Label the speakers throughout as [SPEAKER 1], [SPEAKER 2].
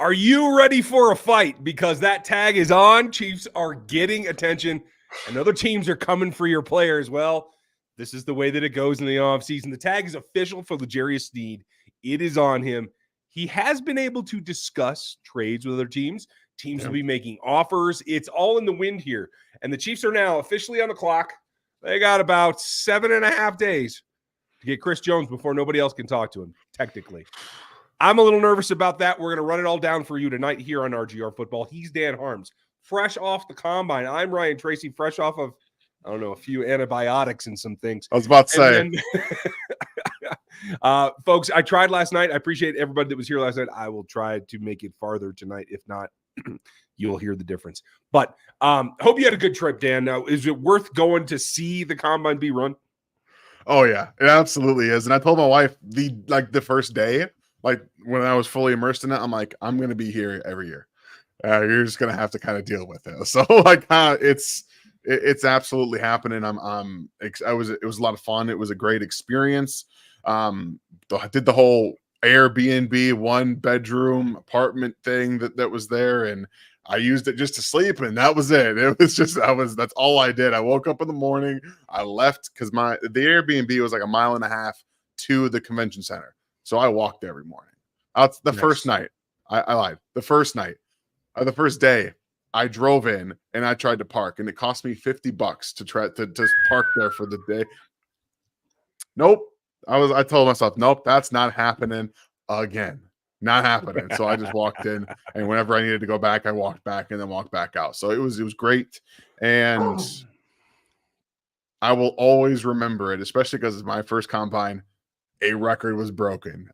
[SPEAKER 1] Are you ready for a fight? Because that tag is on. Chiefs are getting attention, and other teams are coming for your players. Well, this is the way that it goes in the offseason. The tag is official for L'Jarius Sneed. It is on him. He has been able to discuss trades with other teams. Teams will be making offers. It's all in the wind here. And the Chiefs are now officially on the clock. They got about 7.5 days to get Chris Jones before nobody else can talk to him, technically. I'm a little nervous about that. We're going to run it all down for you tonight here on RGR Football. He's Dan Harms, fresh off the combine. I'm Ryan Tracy, fresh off of, I don't know, a few antibiotics and some things.
[SPEAKER 2] I was about to say.
[SPEAKER 1] Folks, I tried last night. I appreciate everybody that was here last night. I will try to make it farther tonight. If not, you'll hear the difference. But hope you had a good trip, Dan. Now, is it worth going to see the combine be run?
[SPEAKER 2] Oh, yeah, it absolutely is. And I told my wife the first day, like when I was fully immersed in it, I'm like, I'm going to be here every year. You're just going to have to kind of deal with it. So it's absolutely happening. It was a lot of fun. It was a great experience. I did the whole Airbnb 1-bedroom apartment thing that was there, and I used it just to sleep, and that was it. That's all I did. I woke up in the morning, I left because the Airbnb was like 1.5 miles to the convention center. So I walked every morning. First night, I lied. The first night, the first day, I drove in and I tried to park, and it cost me $50 to try to park there for the day. Nope. I told myself, nope, that's not happening again. Not happening. So I just walked in, and whenever I needed to go back, I walked back and then walked back out. So it was great. And I will always remember it, especially because it's my first combine. A record was broken.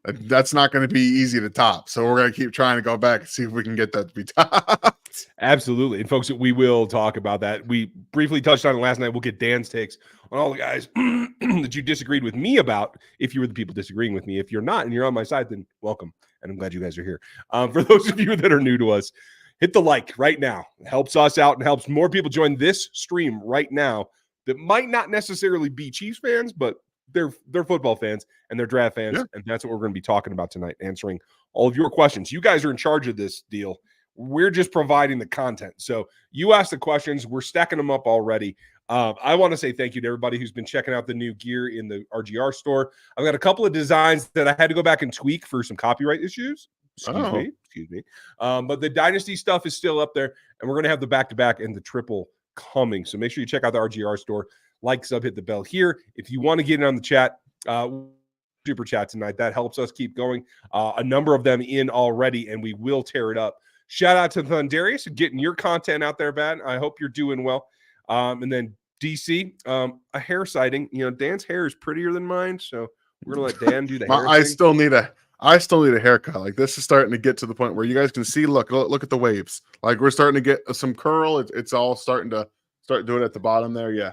[SPEAKER 2] That's not going to be easy to top. So we're going to keep trying to go back and see if we can get that to be topped.
[SPEAKER 1] Absolutely. And folks, we will talk about that. We briefly touched on it last night. We'll get Dan's takes on all the guys that you disagreed with me about, if you were the people disagreeing with me. If you're not and you're on my side, then welcome. And I'm glad you guys are here. For those of you that are new to us, hit the like right now. It helps us out and helps more people join this stream right now that might not necessarily be Chiefs fans, but they're football fans and they're draft fans. Yeah. And that's what we're going to be talking about tonight, answering all of your questions. You guys are in charge of this deal. We're just providing the content. So you ask the questions. We're stacking them up already. I want to say thank you to everybody who's been checking out the new gear in the RGR store. I've got a couple of designs that I had to go back and tweak for some copyright issues. Excuse me. But the Dynasty stuff is still up there, and we're going to have the back-to-back and the triple coming. So make sure you check out the RGR store. Like, sub, hit the bell here. If you want to get in on the chat, super chat tonight, that helps us keep going. A number of them in already, and we will tear it up. Shout out to Thundarius for getting your content out there, Bat. I hope you're doing well. And then DC, a hair sighting. You know, Dan's hair is prettier than mine, so we're gonna let Dan do the hair.
[SPEAKER 2] I still need a haircut. Like, this is starting to get to the point where you guys can see. Look at the waves. Like, we're starting to get some curl. It's all starting to doing it at the bottom there. Yeah.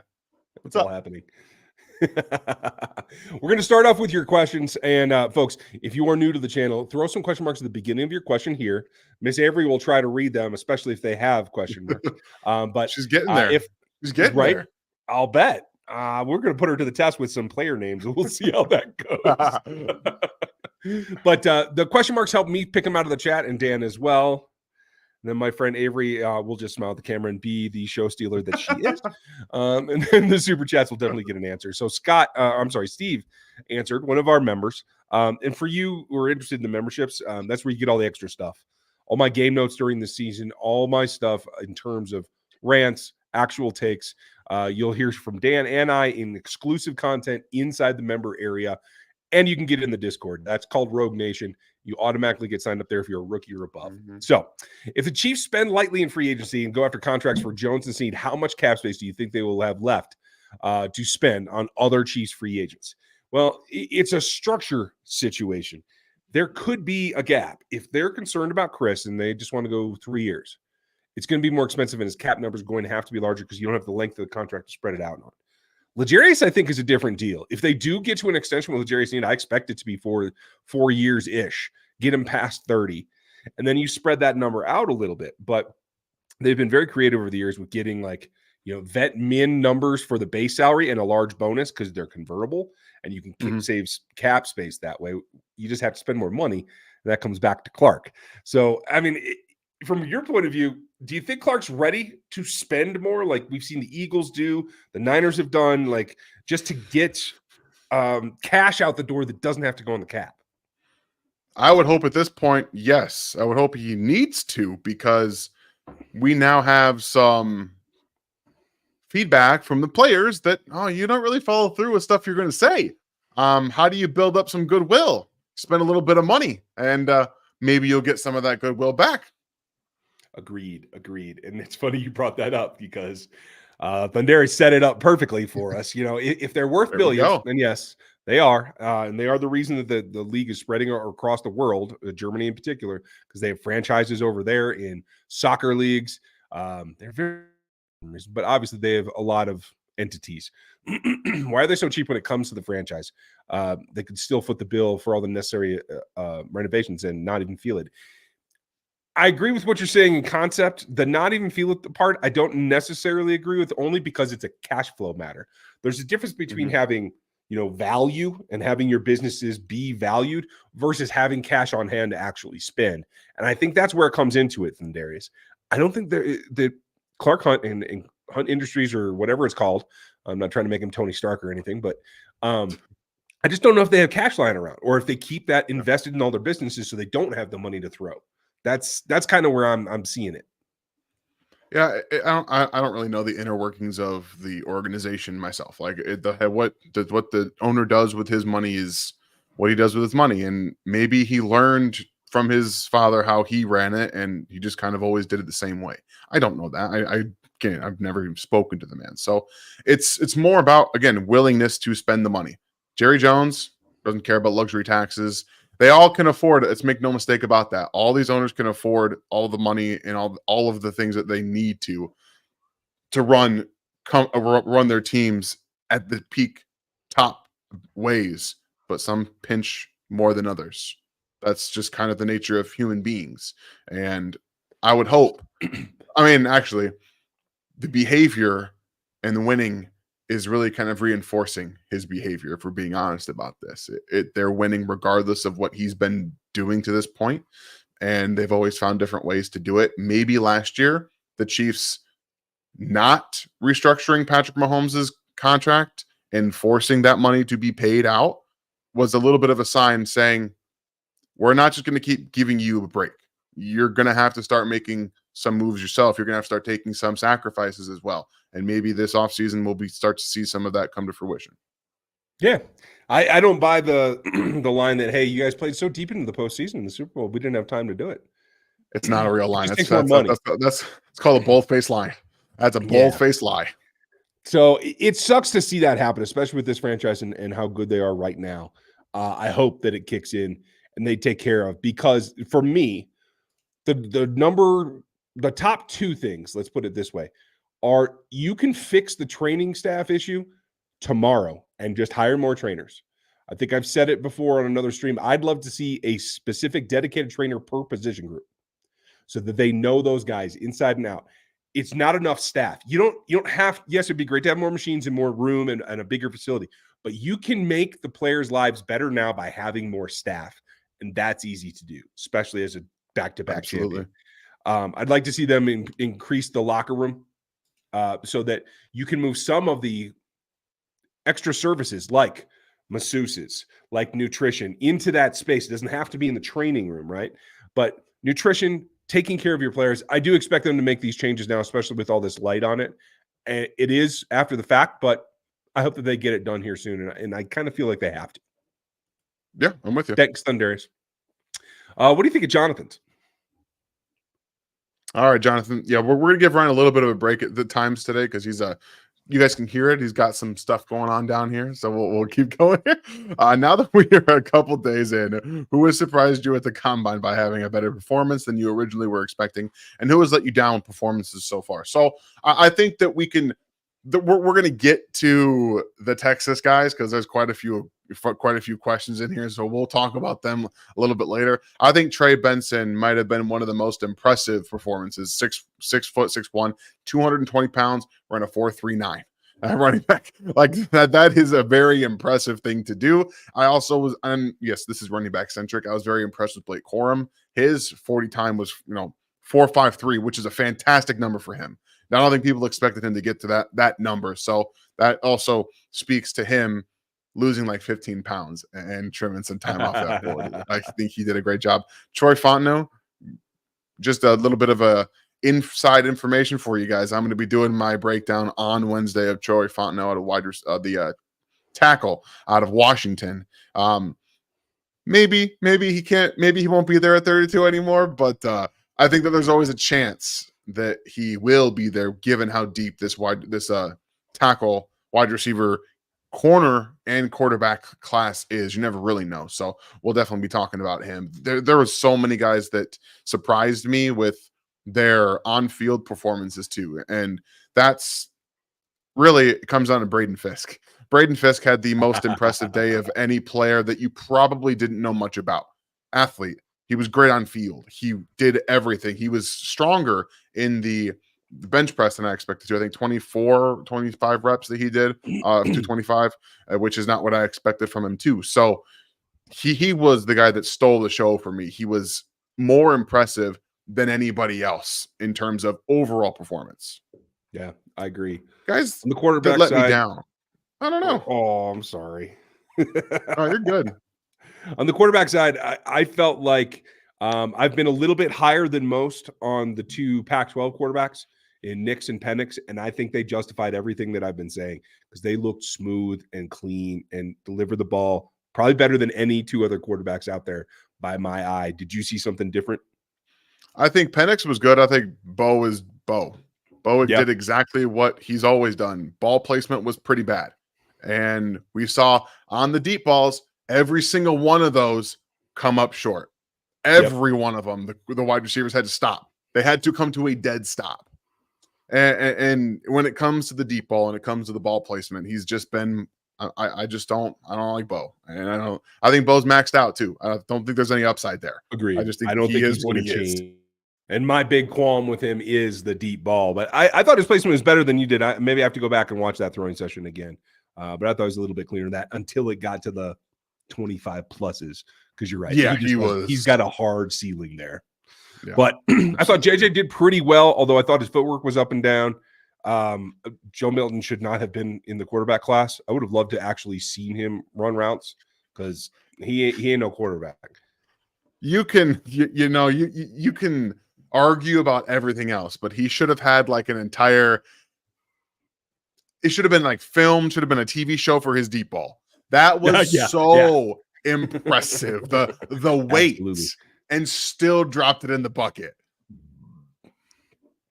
[SPEAKER 1] What's all happening? We're going to start off with your questions. And folks, if you are new to the channel, throw some question marks at the beginning of your question here. Miss Avery will try to read them, especially if they have question marks. But
[SPEAKER 2] she's getting there. She's getting right there.
[SPEAKER 1] I'll bet. We're going to put her to the test with some player names. We'll see how that goes. But the question marks help me pick them out of the chat, and Dan as well. And then my friend Avery will just smile at the camera and be the show stealer that she is. And then the super chats will definitely get an answer. So Steve answered, one of our members. And for you who are interested in the memberships, that's where you get all the extra stuff. All my game notes during the season, all my stuff in terms of rants, actual takes. You'll hear from Dan and I in exclusive content inside the member area. And you can get in the Discord. That's called Rogue Nation. You automatically get signed up there if you're a rookie or above. Mm-hmm. So if the Chiefs spend lightly in free agency and go after contracts for Jones and Snead, how much cap space do you think they will have left to spend on other Chiefs free agents? Well, it's a structure situation. There could be a gap. If they're concerned about Chris and they just want to go 3 years, it's going to be more expensive and his cap number is going to have to be larger because you don't have the length of the contract to spread it out on. L'Jarius, I think, is a different deal. If they do get to an extension with L'Jarius Snead, I expect it to be for 4 years-ish. Get him past 30. And then you spread that number out a little bit. But they've been very creative over the years with getting, like, vet min numbers for the base salary and a large bonus because they're convertible and you can save cap space that way. You just have to spend more money. And that comes back to Clark. So, I mean, from your point of view, do you think Clark's ready to spend more like we've seen the Eagles do, the Niners have done, like just to get cash out the door that doesn't have to go on the cap?
[SPEAKER 2] I would hope at this point, yes. I would hope he needs to, because we now have some feedback from the players that, oh, you don't really follow through with stuff you're going to say. How do you build up some goodwill? Spend a little bit of money, and maybe you'll get some of that goodwill back.
[SPEAKER 1] Agreed. And it's funny you brought that up because Thunderi set it up perfectly for us. If they're worth billions, then yes, they are. And they are the reason that the league is spreading across the world, Germany in particular, because they have franchises over there in soccer leagues. They're very, but obviously they have a lot of entities. Why are they so cheap when it comes to the franchise? They could still foot the bill for all the necessary renovations and not even feel it. I agree with what you're saying in concept. The not even feel it part, I don't necessarily agree with, only because it's a cash flow matter. There's a difference between having, value and having your businesses be valued versus having cash on hand to actually spend. And I think that's where it comes into it, Darius. I don't think that Clark Hunt and Hunt Industries or whatever it's called, I'm not trying to make him Tony Stark or anything, but I just don't know if they have cash lying around or if they keep that invested in all their businesses so they don't have the money to throw. That's kind of where I'm seeing it.
[SPEAKER 2] Yeah, I don't really know the inner workings of the organization myself. Like what the owner does with his money is what he does with his money, and maybe he learned from his father how he ran it, and he just kind of always did it the same way. I don't know that. I've never even spoken to the man, so it's more about, again, willingness to spend the money. Jerry Jones doesn't care about luxury taxes. They all can afford it. Let's make no mistake about that. All these owners can afford all the money and all of the things that they need to run their teams at the peak top ways, but some pinch more than others. That's just kind of the nature of human beings. And I would hope, actually, the behavior and the winning is really kind of reinforcing his behavior, if we're being honest about this. They're winning regardless of what he's been doing to this point, and they've always found different ways to do it. Maybe last year, the Chiefs not restructuring Patrick Mahomes' contract and forcing that money to be paid out was a little bit of a sign saying, we're not just going to keep giving you a break. You're going to have to start making some moves yourself. You're going to have to start taking some sacrifices as well. And maybe this offseason we'll start to see some of that come to fruition. Yeah.
[SPEAKER 1] I don't buy the line that, hey, you guys played so deep into the postseason in the Super Bowl, we didn't have time to do it.
[SPEAKER 2] It's not a real line.
[SPEAKER 1] It's
[SPEAKER 2] called a bold-faced lie. That's a bold-faced lie.
[SPEAKER 1] So it sucks to see that happen, especially with this franchise and how good they are right now. I hope that it kicks in and they take care of, because for me, the top two things, let's put it this way, are you can fix the training staff issue tomorrow and just hire more trainers. I think I've said it before on another stream. I'd love to see a specific dedicated trainer per position group so that they know those guys inside and out. It's not enough staff. You don't have, yes, it'd be great to have more machines and more room and a bigger facility, but you can make the players' lives better now by having more staff. And that's easy to do, especially as a back-to-back champion. I'd like to see them increase the locker room so that you can move some of the extra services like masseuses, like nutrition, into that space. It doesn't have to be in the training room, right? But nutrition, taking care of your players. I do expect them to make these changes now, especially with all this light on it. And it is after the fact, but I hope that they get it done here soon. And I kind of feel like they have to.
[SPEAKER 2] Yeah, I'm with you.
[SPEAKER 1] Thanks, Thunderius. What do you think of Jonathan's?
[SPEAKER 2] All right, Jonathan. Yeah, we're going to give Ryan a little bit of a break at the times today because you guys can hear it. He's got some stuff going on down here, so we'll keep going. Now that we are a couple days in, who has surprised you at the combine by having a better performance than you originally were expecting, and who has let you down with performances so far? So I think that we can we're going to get to the Texas guys because there's quite a few questions in here, so we'll talk about them a little bit later. I think Trey Benson might have been one of the most impressive performances. 6'1", 220 pounds, ran a 4.39. Running back like that is a very impressive thing to do. I also was, and yes, this is running back centric. I was very impressed with Blake Corum. His 40 time was 4.53, which is a fantastic number for him. Now, I don't think people expected him to get to that number. So that also speaks to him losing like 15 pounds and trimming some time off that 40. I think he did a great job. Troy Fontenot, just a little bit of a inside information for you guys. I'm going to be doing my breakdown on Wednesday of Troy Fontenot at the tackle out of Washington. Maybe he can't. Maybe he won't be there at 32 anymore. But I think that there's always a chance that he will be there, given how deep this tackle, wide receiver, corner, and quarterback class is. You never really know. So we'll definitely be talking about him. There was so many guys that surprised me with their on-field performances too, and that's really, it comes down to Braden Fisk. Braden Fisk had the most impressive day of any player that you probably didn't know much about. Athlete. He was great on field. He did everything. He was stronger in the bench press than I expected to. I think 24, 25 reps that he did, 225, which is not what I expected from him too. So he was the guy that stole the show for me. He was more impressive than anybody else in terms of overall performance.
[SPEAKER 1] Yeah, I agree.
[SPEAKER 2] Guys,
[SPEAKER 1] on the quarterback
[SPEAKER 2] let
[SPEAKER 1] side,
[SPEAKER 2] me down. I don't know.
[SPEAKER 1] Oh, I'm sorry.
[SPEAKER 2] Oh, you're good.
[SPEAKER 1] On the quarterback side, I felt like I've been a little bit higher than most on the two Pac-12 quarterbacks in Nix and Penix, and I think they justified everything that I've been saying because they looked smooth and clean and delivered the ball probably better than any two other quarterbacks out there by my eye. Did you see something different?
[SPEAKER 2] I think Penix was good. I think Bo is Bo. Bo did exactly what he's always done. Ball placement was pretty bad. And we saw on the deep balls, every single one of those come up short. Every one of them, the wide receivers had to stop. They had to come to a dead stop. And when it comes to the deep ball and it comes to the ball placement, he's just been, I don't like Bo. And I think Bo's maxed out too. I don't think there's any upside there.
[SPEAKER 1] Agreed.
[SPEAKER 2] I just think
[SPEAKER 1] I don't think he's going to change. And my big qualm with him is the deep ball. But I thought his placement was better than you did. Maybe I have to go back and watch that throwing session again. But I thought it was a little bit cleaner than that until it got to the 25 pluses. Because you're right.
[SPEAKER 2] Yeah,
[SPEAKER 1] he's got a hard ceiling there.
[SPEAKER 2] Yeah.
[SPEAKER 1] But I thought JJ did pretty well, although I thought his footwork was up and down. Joe Milton should not have been in the quarterback class. I would have loved to actually seen him run routes because he ain't no quarterback.
[SPEAKER 2] You can you can argue about everything else, but he should have had like an entire, it should have been like film, should have been a TV show for his deep ball. That was impressive. The weight. Absolutely. And still dropped it in the bucket.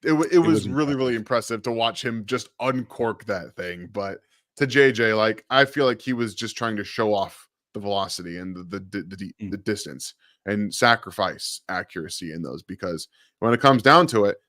[SPEAKER 2] It was really, really impressive to watch him just uncork that thing. But to JJ, like, I feel like he was just trying to show off the velocity and the distance and sacrifice accuracy in those, because when it comes down to it,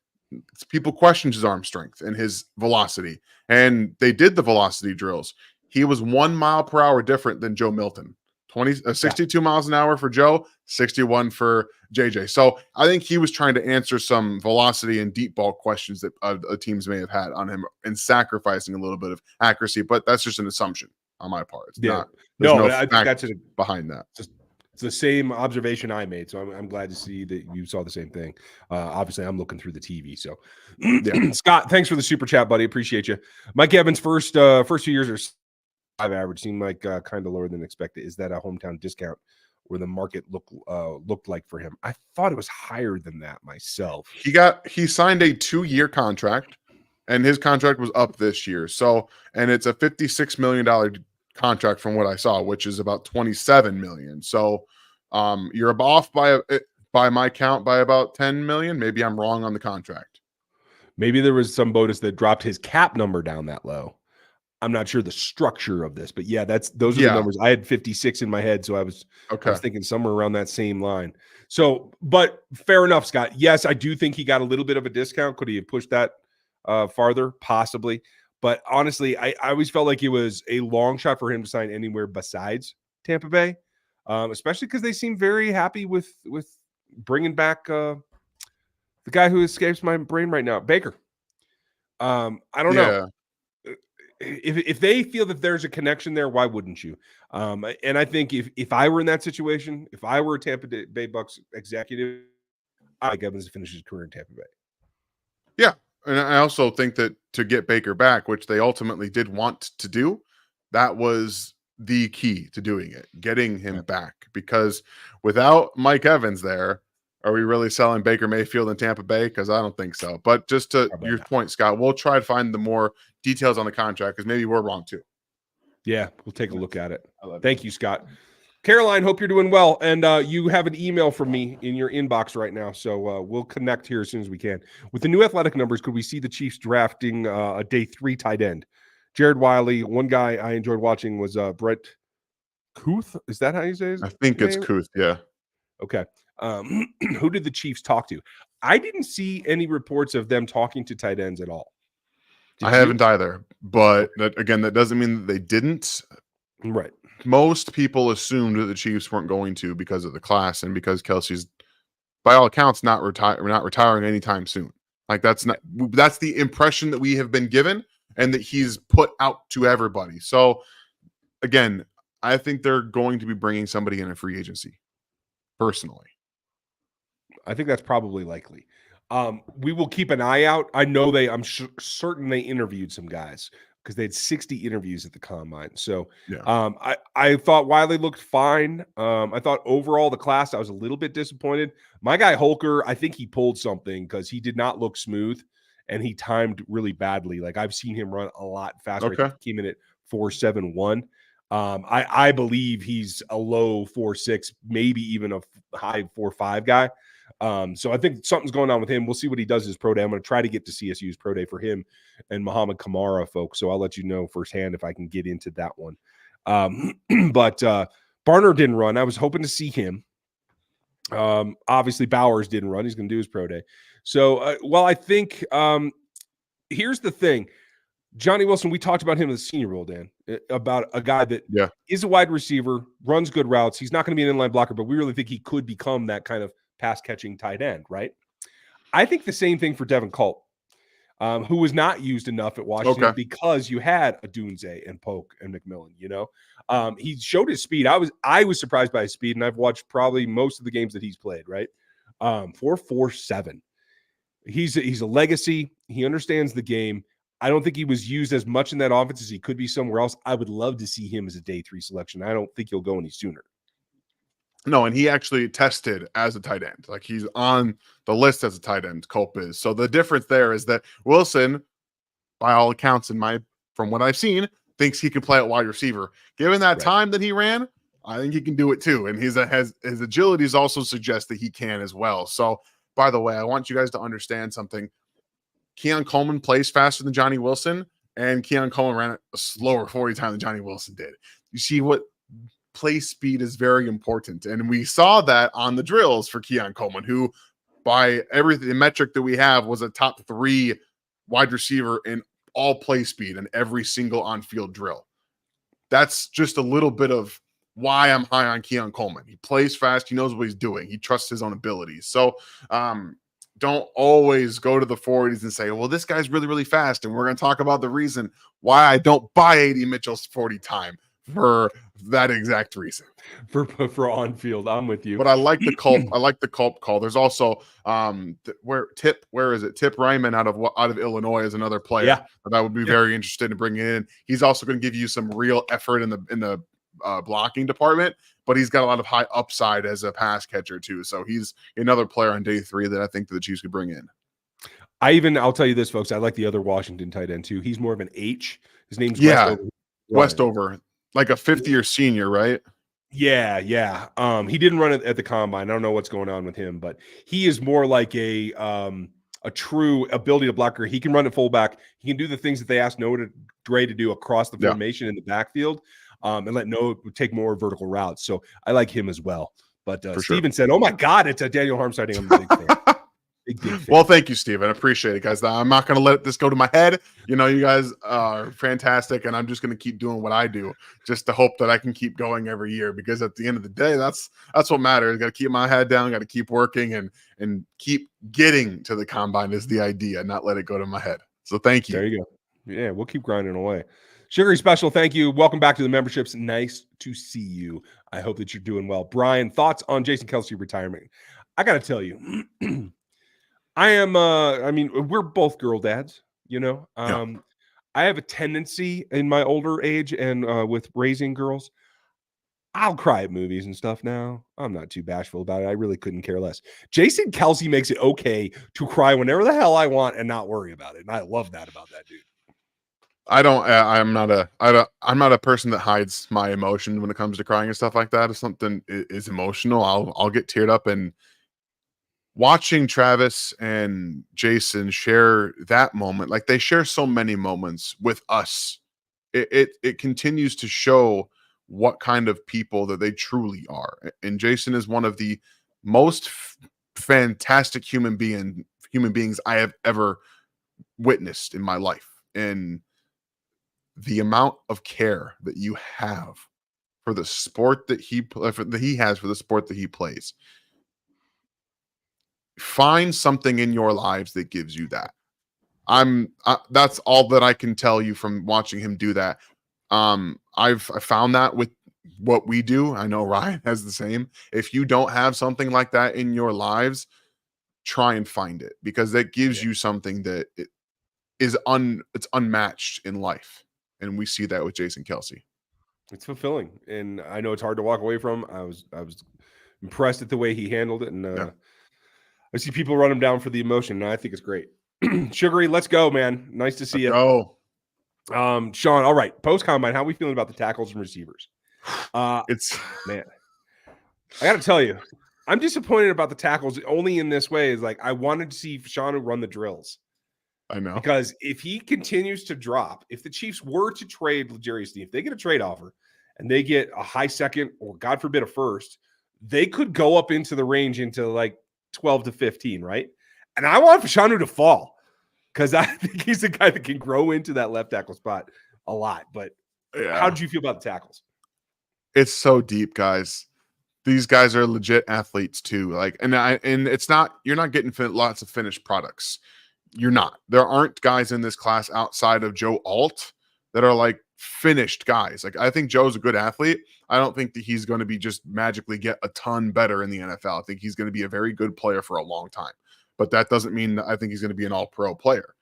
[SPEAKER 2] people question his arm strength and his velocity. And they did the velocity drills. He was 1 mile per hour different than Joe Milton. 62 miles an hour for Joe, 61 for JJ. So I think he was trying to answer some velocity and deep ball questions that teams may have had on him and sacrificing a little bit of accuracy. But that's just an assumption on my part. It's not. No
[SPEAKER 1] I think that's
[SPEAKER 2] behind that.
[SPEAKER 1] It's the same observation I made. So I'm glad to see that you saw the same thing. Obviously, I'm looking through the TV. So, Scott, thanks for the super chat, buddy. Appreciate you. Mike Evans' first 2 years are average, seemed like kind of lower than expected. Is that a hometown discount where the market looked like for him? I thought it was higher than that myself.
[SPEAKER 2] He signed a 2-year contract, and his contract was up this year. So, and it's a $56 million contract from what I saw, which is about $27 million. So, you're off by my count by about $10 million. Maybe I'm wrong on the contract.
[SPEAKER 1] Maybe there was some bonus that dropped his cap number down that low. I'm not sure the structure of this, but yeah, those are the numbers. I had 56 in my head, so I was thinking somewhere around that same line. So, but fair enough, Scott. Yes, I do think he got a little bit of a discount. Could he have pushed that farther? Possibly. But honestly, I always felt like it was a long shot for him to sign anywhere besides Tampa Bay, especially because they seem very happy with bringing back the guy who escapes my brain right now, Baker. I don't know.
[SPEAKER 2] Yeah.
[SPEAKER 1] If they feel that there's a connection there, why wouldn't you? And I think if I were in that situation, if I were a Tampa Bay Bucks executive, I'd like Evans to finish his career in Tampa Bay.
[SPEAKER 2] Yeah. And I also think that to get Baker back, which they ultimately did want to do, that was the key to doing it, getting him back. Because without Mike Evans there, are we really selling Baker Mayfield in Tampa Bay? Because I don't think so. But just to your point, Scott, we'll try to find the more details on the contract because maybe we're wrong too.
[SPEAKER 1] Yeah, we'll take a look at it. Thank you, Scott. Caroline, hope you're doing well. And you have an email from me in your inbox right now. So we'll connect here as soon as we can. With the new athletic numbers, could we see the Chiefs drafting a day 3 tight end? Jared Wiley. One guy I enjoyed watching was Brett Kuth. Is that how you say his
[SPEAKER 2] I think
[SPEAKER 1] name?
[SPEAKER 2] It's Kuth, yeah.
[SPEAKER 1] Okay. Who did the Chiefs talk to? I didn't see any reports of them talking to tight ends at all.
[SPEAKER 2] I haven't either. But again, that doesn't mean that they didn't.
[SPEAKER 1] Right.
[SPEAKER 2] Most people assumed that the Chiefs weren't going to because of the class and because Kelsey's, by all accounts, not retiring anytime soon. Like that's the impression that we have been given and that he's put out to everybody. So again, I think they're going to be bringing somebody in a free agency. Personally,
[SPEAKER 1] I think that's probably likely. We will keep an eye out. I know I'm certain they interviewed some guys because they had 60 interviews at the combine. So
[SPEAKER 2] yeah.
[SPEAKER 1] I thought Wiley looked fine. I thought overall the class, I was a little bit disappointed. My guy Holker, I think he pulled something because he did not look smooth and he timed really badly. Like I've seen him run a lot faster.
[SPEAKER 2] Okay.
[SPEAKER 1] I think he came in at 4.71. I believe he's a low 4.6, maybe even a high 4.5 guy. So I think something's going on with him. We'll see what he does his pro day. I'm going to try to get to CSU's pro day for him and Muhammad Kamara, folks. So I'll let you know firsthand if I can get into that one. But Barner didn't run. I was hoping to see him. Obviously Bowers didn't run. He's going to do his pro day. So, I think here's the thing. Johnny Wilson, we talked about him in the Senior Bowl, Dan, about a guy that is a wide receiver, runs good routes. He's not going to be an inline blocker, but we really think he could become that kind of pass-catching tight end, right? I think the same thing for Devin Colt, who was not used enough at Washington because you had a Dunze and Polk and McMillan, he showed his speed. I was surprised by his speed, and I've watched probably most of the games that he's played, right? 4.47. He's a legacy. He understands the game. I don't think he was used as much in that offense as he could be somewhere else. I would love to see him as a day 3 selection. I don't think he'll go any sooner.
[SPEAKER 2] No, and he actually tested as a tight end. Like he's on the list as a tight end, Culp is. So the difference there is that Wilson, by all accounts, from what I've seen, thinks he can play at wide receiver. Given that time that he ran, I think he can do it too. And his agilities also suggest that he can as well. So by the way, I want you guys to understand something. Keon Coleman plays faster than Johnny Wilson, and Keon Coleman ran a slower 40 time than Johnny Wilson did. You see what play speed is very important. And we saw that on the drills for Keon Coleman, who by the metric that we have was a top 3 wide receiver in all play speed in every single on-field drill. That's just a little bit of why I'm high on Keon Coleman. He plays fast. He knows what he's doing. He trusts his own abilities. So, don't always go to the 40s and say, well, this guy's really, really fast. And we're going to talk about the reason why I don't buy AD Mitchell's 40 time for that exact reason.
[SPEAKER 1] For on field, I'm with you.
[SPEAKER 2] But I like the Culp. I like the Culp call. There's also where is it? Tip Ryman out of Illinois is another player that I would be very interested in bringing in. He's also going to give you some real effort in the blocking department, but he's got a lot of high upside as a pass catcher too. So he's another player on day 3 that I think that the Chiefs could bring in.
[SPEAKER 1] I'll tell you this, folks. I like the other Washington tight end too. He's more of an H. His name's
[SPEAKER 2] Westover, like a 5th-year senior, right?
[SPEAKER 1] Yeah. He didn't run it at the combine. I don't know what's going on with him, but he is more like a true ability to blocker. He can run at fullback. He can do the things that they asked Noah Gray to do across the formation in the backfield. And let Noah take more vertical routes. So I like him as well. But Steven said, oh, my God, it's a Daniel Harm sighting. I'm a big fan. Big fan.
[SPEAKER 2] Well, thank you, Steven. I appreciate it, guys. I'm not going to let this go to my head. You know, you guys are fantastic, and I'm just going to keep doing what I do just to hope that I can keep going every year, because at the end of the day, that's what matters. Got to keep my head down, got to keep working, and keep getting to the combine is the idea, not let it go to my head. So thank you.
[SPEAKER 1] There you go. Yeah, we'll keep grinding away. Sugary Special, thank you. Welcome back to the memberships. Nice to see you. I hope that you're doing well. Brian, thoughts on Jason Kelce retirement? I got to tell you, I mean, we're both girl dads, you know.
[SPEAKER 2] Yeah.
[SPEAKER 1] I have a tendency in my older age and with raising girls, I'll cry at movies and stuff now. I'm not too bashful about it. I really couldn't care less. Jason Kelce makes it okay to cry whenever the hell I want and not worry about it. And I love that about that dude.
[SPEAKER 2] I'm not a person that hides my emotion when it comes to crying and stuff like that. If something is emotional, I'll get teared up. And watching Travis and Jason share that moment, like they share so many moments with us, it continues to show what kind of people that they truly are. And Jason is one of the most fantastic human beings I have ever witnessed in my life. And the amount of care that you have for the sport that he has for the sport that he plays. Find something in your lives that gives you that. That's all that I can tell you from watching him do that. I found that with what we do. I know Ryan has the same. If you don't have something like that in your lives, try and find it, because that gives you something that it's unmatched in life. And we see that with Jason Kelce.
[SPEAKER 1] It's fulfilling, and I know it's hard to walk away from. I was impressed at the way he handled it, and I see people run him down for the emotion, and I think it's great. Sugary, let's go, man. Nice to see you.
[SPEAKER 2] Go.
[SPEAKER 1] Sean, all right. Post combine, how are we feeling about the tackles and receivers?
[SPEAKER 2] It's
[SPEAKER 1] man, I got to tell you, I'm disappointed about the tackles only in this way. Is like I wanted to see Sean run the drills.
[SPEAKER 2] I know,
[SPEAKER 1] because if he continues to drop, if the Chiefs were to trade L'Jarius Sneed, if they get a trade offer and they get a high second or God forbid a first, they could go up into the range into like 12 to 15, right? And I want Fashanu to fall because I think he's the guy that can grow into that left tackle spot a lot. But how did you feel about the tackles?
[SPEAKER 2] It's so deep, guys. These guys are legit athletes too. Like, and it's not, you're not getting lots of finished products. You're not. There aren't guys in this class outside of Joe Alt that are like finished guys. Like, I think Joe's a good athlete. I don't think that he's going to be just magically get a ton better in the NFL. I think he's going to be a very good player for a long time, but that doesn't mean that I think he's going to be an all-pro player.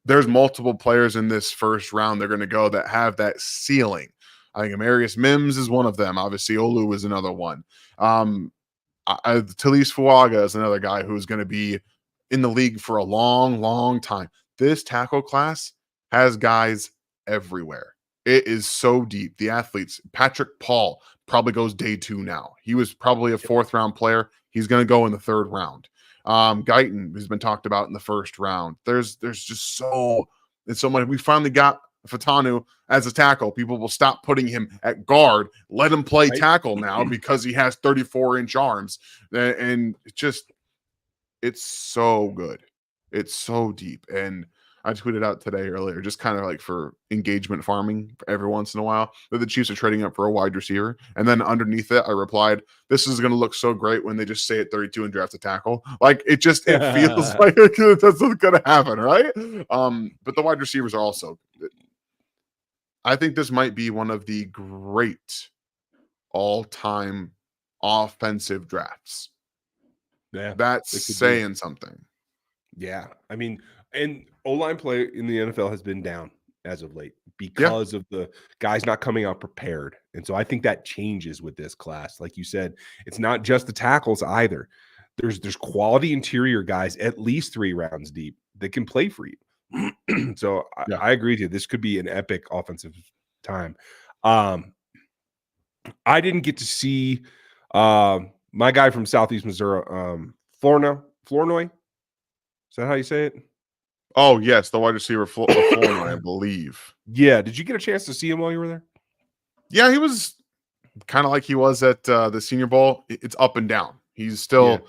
[SPEAKER 2] There's multiple players in this first round they're going to go that have that ceiling. I think Amarius Mims is one of them. Obviously, Olu is another one. Talise Fuaga is another guy who's going to be in the league for a long, long time. This tackle class has guys everywhere. It is so deep. The athletes, Patrick Paul probably goes day 2 now. He was probably a 4th round player. He's going to go in the 3rd round. Guyton has been talked about in the 1st round. There's just so much. We finally got Fatanu as a tackle. People will stop putting him at guard, let him play tackle now because he has 34-inch arms. And it's so good. It's so deep. And I tweeted out today earlier, just kind of like for engagement farming for every once in a while, that the Chiefs are trading up for a wide receiver. And then underneath it, I replied, this is going to look so great when they just say at 32 and draft a tackle. Like it feels like that's what's going to happen, right? But the wide receivers are also, I think this might be one of the great all-time offensive drafts.
[SPEAKER 1] Yeah,
[SPEAKER 2] that's saying something.
[SPEAKER 1] Yeah, I mean, and O-line play in the NFL has been down as of late because of the guys not coming out prepared. And so I think that changes with this class. Like you said, it's not just the tackles either. There's quality interior guys at least 3 rounds deep that can play for you. So I agree with you. This could be an epic offensive time. I didn't get to see my guy from Southeast Missouri, Flournoy. Is that how you say it?
[SPEAKER 2] Oh, yes, the wide receiver, Flournoy, I believe.
[SPEAKER 1] Yeah. Did you get a chance to see him while you were there?
[SPEAKER 2] Yeah, he was kind of like he was at the Senior Bowl. It's up and down. He's still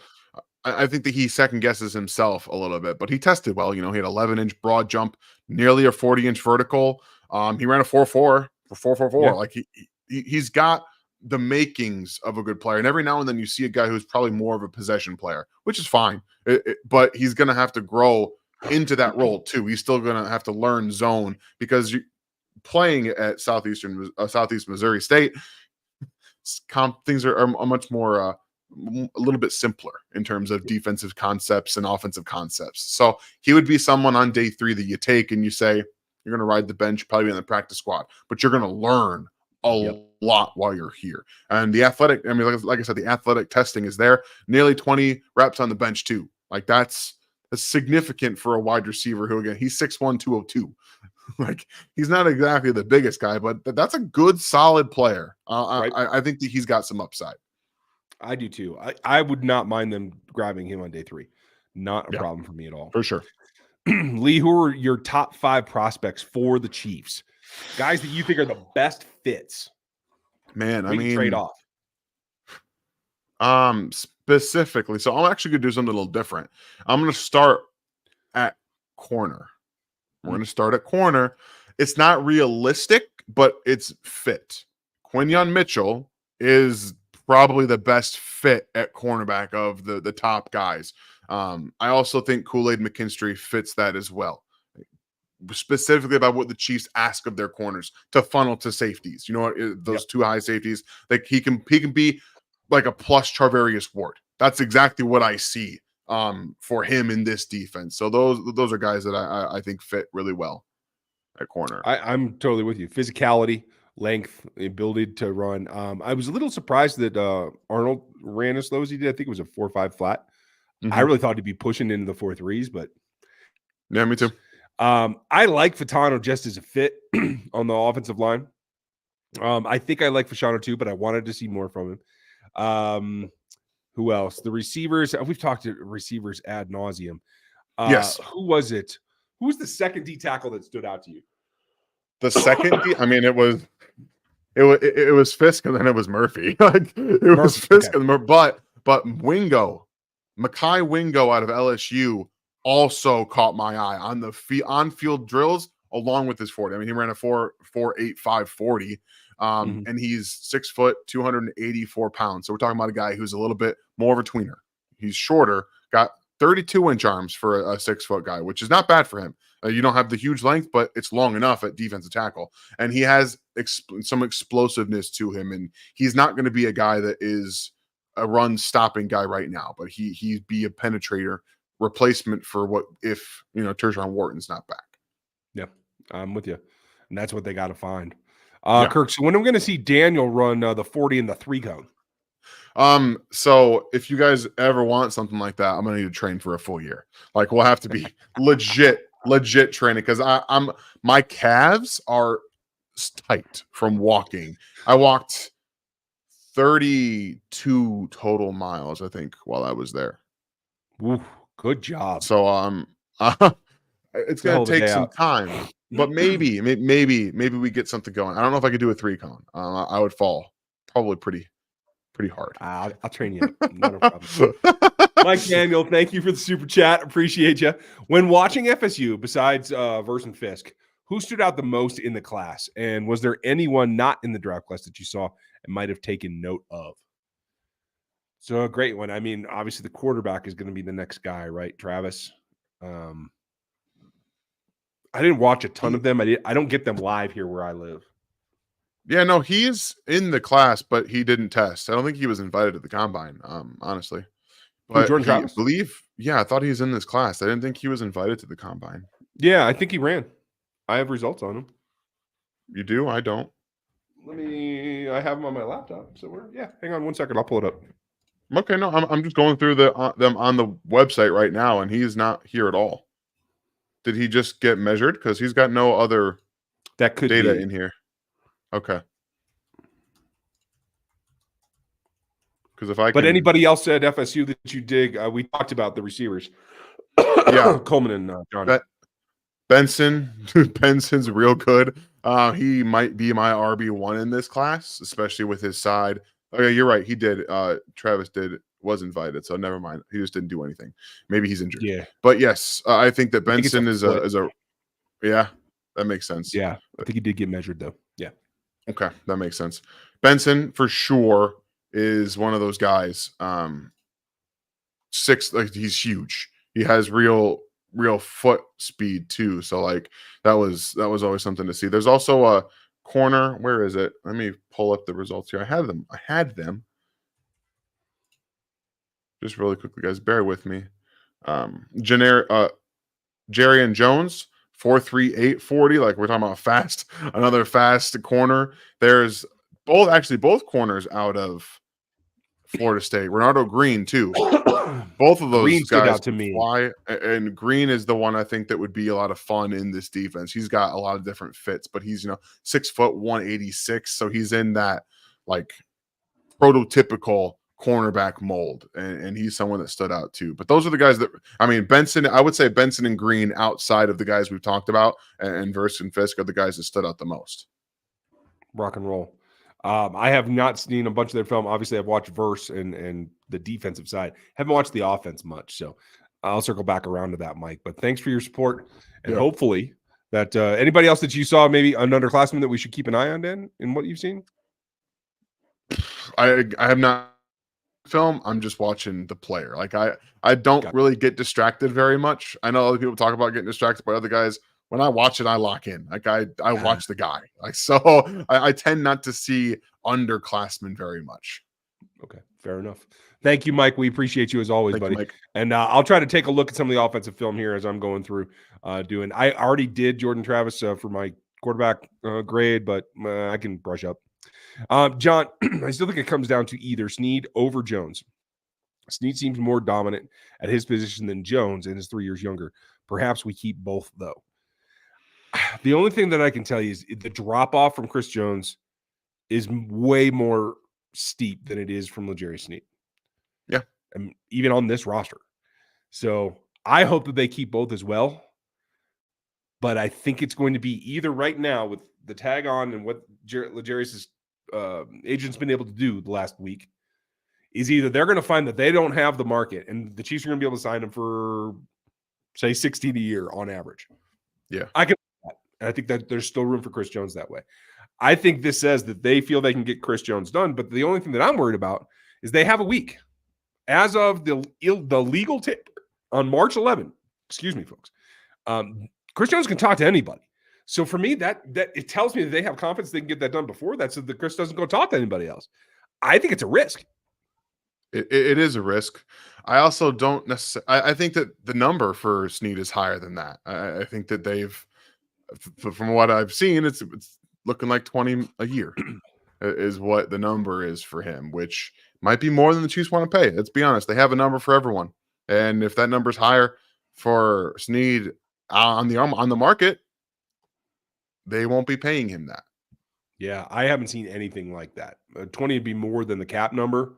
[SPEAKER 2] I think that he second guesses himself a little bit, but he tested well. He had 11-inch broad jump, nearly a 40-inch vertical. He ran a 4.4 for 4.44.
[SPEAKER 1] Yeah.
[SPEAKER 2] Like he's got the makings of a good player. And every now and then you see a guy who's probably more of a possession player, which is fine. But he's going to have to grow into that role too. He's still going to have to learn zone because playing at Southeast Missouri State, things are much more a little bit simpler in terms of defensive concepts and offensive concepts. So he would be someone on day 3 that you take and you say you're going to ride the bench, probably be in the practice squad, but you're going to learn a lot while you're here. And the athletic, I mean, like I said, the athletic testing is there. Nearly 20 reps on the bench too. Like that's significant for a wide receiver who, again, he's 6'1", 202. Like he's not exactly the biggest guy, but that's a good, solid player.
[SPEAKER 1] Right.
[SPEAKER 2] I think that he's got some upside.
[SPEAKER 1] I do too. I would not mind them grabbing him on day 3. Not a problem for me at all.
[SPEAKER 2] For sure.
[SPEAKER 1] Lee, who are your top 5 prospects for the Chiefs? Guys that you think are the best fits.
[SPEAKER 2] Man,
[SPEAKER 1] I mean, trade off.
[SPEAKER 2] Specifically, so I'm actually gonna do something a little different. I'm gonna start at corner. We're going to start at corner. It's not realistic, but it's fit. Quinyon Mitchell is probably the best fit at cornerback of the top guys. I also think Kool-Aid McKinstry fits that as well. Specifically about what the Chiefs ask of their corners to funnel to safeties. Those 2 high safeties. Like he can be like a plus Charvarius Ward. That's exactly what I see for him in this defense. So those are guys that I think fit really well at corner.
[SPEAKER 1] I'm totally with you. Physicality, length, the ability to run. I was a little surprised that Arnold ran as slow as he did. I think it was a 4.5 flat. I really thought he'd be pushing into the 4.3s, but
[SPEAKER 2] yeah, me too.
[SPEAKER 1] I like Fatano just as a fit on the offensive line. I think I like Fashano too, but I wanted to see more from him. Who else? The receivers. We've talked to receivers ad nauseum.
[SPEAKER 2] Yes.
[SPEAKER 1] Who was it? Who was the second D tackle that stood out to you?
[SPEAKER 2] The second D, I mean, it was Fisk and then it was Murphy. Like it was Fisk and Murphy, but Wingo, Mekhi Wingo out of LSU also caught my eye on the on-field drills along with his 40. I mean, he ran a 4.85 40. And he's 6 foot, 284 pounds. So we're talking about a guy who's a little bit more of a tweener. He's shorter, got 32-inch arms for a 6 foot guy, which is not bad for him. You don't have the huge length, but it's long enough at defensive tackle. And he has some explosiveness to him. And he's not going to be a guy that is a run stopping guy right now, but he'd be a penetrator replacement for what if, Tershawn Wharton's not back.
[SPEAKER 1] Yeah, I'm with you. And that's what they got to find. Kirk, so when are we going to see Daniel run the 40 and the 3 cone?
[SPEAKER 2] So if you guys ever want something like that, I'm going to need to train for a full year. Like we'll have to be legit training because my calves are tight from walking. I walked 32 total miles, I think, while I was there.
[SPEAKER 1] Ooh, good job.
[SPEAKER 2] So it's going to take some time. But maybe we get something going. I don't know if I could do a 3 cone. I would fall probably pretty hard.
[SPEAKER 1] I'll train you. Not a problem. Mike Daniel, thank you for the super chat. Appreciate you. When watching FSU, besides Verse and Fisk, who stood out the most in the class? And was there anyone not in the draft class that you saw and might have taken note of? So a great one. I mean, obviously the quarterback is going to be the next guy, right? Travis. I didn't watch a ton of them. I don't get them live here where I live.
[SPEAKER 2] Yeah, no, he's in the class, but he didn't test. I don't think he was invited to the combine, honestly. But
[SPEAKER 1] Jordan Travis?
[SPEAKER 2] I thought he was in this class. I didn't think he was invited to the combine.
[SPEAKER 1] Yeah, I think he ran. I have results on him.
[SPEAKER 2] You do? I don't.
[SPEAKER 1] I have them on my laptop. So hang on 1 second. I'll pull it up.
[SPEAKER 2] Okay, no, I'm just going through them on the website right now, and he's not here at all. Did he just get measured? Because he's got no other data in here. Okay. Because if I
[SPEAKER 1] But anybody else at FSU that you dig, we talked about the receivers.
[SPEAKER 2] Yeah.
[SPEAKER 1] Coleman and Johnny.
[SPEAKER 2] Benson's real good. He might be my RB1 in this class, especially with his side. Oh, yeah, you're right. He did. Travis did was invited, so never mind. He just didn't do anything. Maybe he's injured.
[SPEAKER 1] Yeah.
[SPEAKER 2] But yes, I think that
[SPEAKER 1] I think it's a
[SPEAKER 2] Benson is
[SPEAKER 1] foot.
[SPEAKER 2] a yeah, that makes sense.
[SPEAKER 1] Yeah. I think he did get measured though. Yeah.
[SPEAKER 2] Okay, that makes sense. Benson for sure is one of those guys. Like he's huge. He has real foot speed too. So like that was always something to see. There's also a corner. Where is it? Let me pull up the results here. I had them. Just really quickly, guys. Bear with me. Generic Jerry and Jones, 4.3840. Like we're talking about fast, another fast corner. There's both corners out of Florida State. Renardo Green, too. Both of those
[SPEAKER 1] Green stood
[SPEAKER 2] guys
[SPEAKER 1] out to me.
[SPEAKER 2] fly, and Green is the one I think that would be a lot of fun in this defense. He's got a lot of different fits, but he's 6 foot 186, so he's in that like prototypical cornerback mold, and he's someone that stood out too. But those are the guys that Benson. I would say Benson and Green, outside of the guys we've talked about, and Verse and Fisk are the guys that stood out the most.
[SPEAKER 1] Rock and roll. I have not seen a bunch of their film. Obviously, I've watched Verse and the defensive side. Haven't watched the offense much, so I'll circle back around to that, Mike. But thanks for your support, and hopefully that anybody else that you saw, maybe an underclassman that we should keep an eye on, Dan, in what you've seen.
[SPEAKER 2] I have not film. I'm just watching the player. Like I don't really get distracted very much. I know other people talk about getting distracted by other guys. When I watch it, I lock in. Like I watch the guy. Like so, I tend not to see underclassmen very much.
[SPEAKER 1] Okay, fair enough. Thank you, Mike. We appreciate you as always, buddy.
[SPEAKER 2] Mike.
[SPEAKER 1] And I'll try to take a look at some of the offensive film here as I'm going through doing. I already did Jordan Travis for my quarterback grade, but I can brush up. John, I still think it comes down to either Snead over Jones. Snead seems more dominant at his position than Jones and is 3 years younger. Perhaps we keep both, though. The only thing that I can tell you is the drop-off from Chris Jones is way more steep than it is from L'Jarius Snead.
[SPEAKER 2] Yeah.
[SPEAKER 1] And even on this roster. So I hope that they keep both as well. But I think it's going to be either right now with the tag on and what L'Jarius's agent's been able to do the last week is either they're going to find that they don't have the market and the Chiefs are going to be able to sign him for, say, 16 a year on average.
[SPEAKER 2] Yeah.
[SPEAKER 1] I can. And I think that there's still room for Chris Jones that way. I think this says that they feel they can get Chris Jones done, but the only thing that I'm worried about is they have a week. As of the legal tape on March 11, excuse me, folks, Chris Jones can talk to anybody. So for me, that it tells me that they have confidence they can get that done before that, so that Chris doesn't go talk to anybody else. I think it's a risk.
[SPEAKER 2] It is a risk. I also don't necessarily. I think that the number for Snead is higher than that. I think that they've, from what I've seen, it's looking like 20 a year is what the number is for him, which might be more than the Chiefs want to pay. Let's be honest. They have a number for everyone, and if that number's higher for Snead on the market, they won't be paying him that.
[SPEAKER 1] Yeah, I haven't seen anything like that. 20 would be more than the cap number.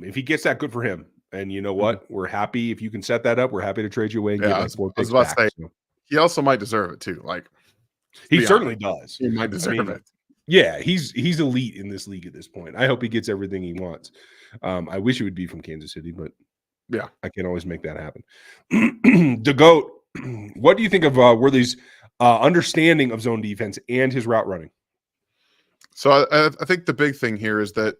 [SPEAKER 1] If he gets that, good for him. And you know what? We're happy. If you can set that up, we're happy to trade you away and get like 4 picks back. So.
[SPEAKER 2] He also might deserve it too. Like
[SPEAKER 1] he certainly does.
[SPEAKER 2] He might deserve it.
[SPEAKER 1] Yeah, he's elite in this league at this point. I hope he gets everything he wants. I wish it would be from Kansas City, but
[SPEAKER 2] yeah, I
[SPEAKER 1] can't always make that happen. The GOAT, what do you think of Worthy's understanding of zone defense and his route running?
[SPEAKER 2] So I think the big thing here is that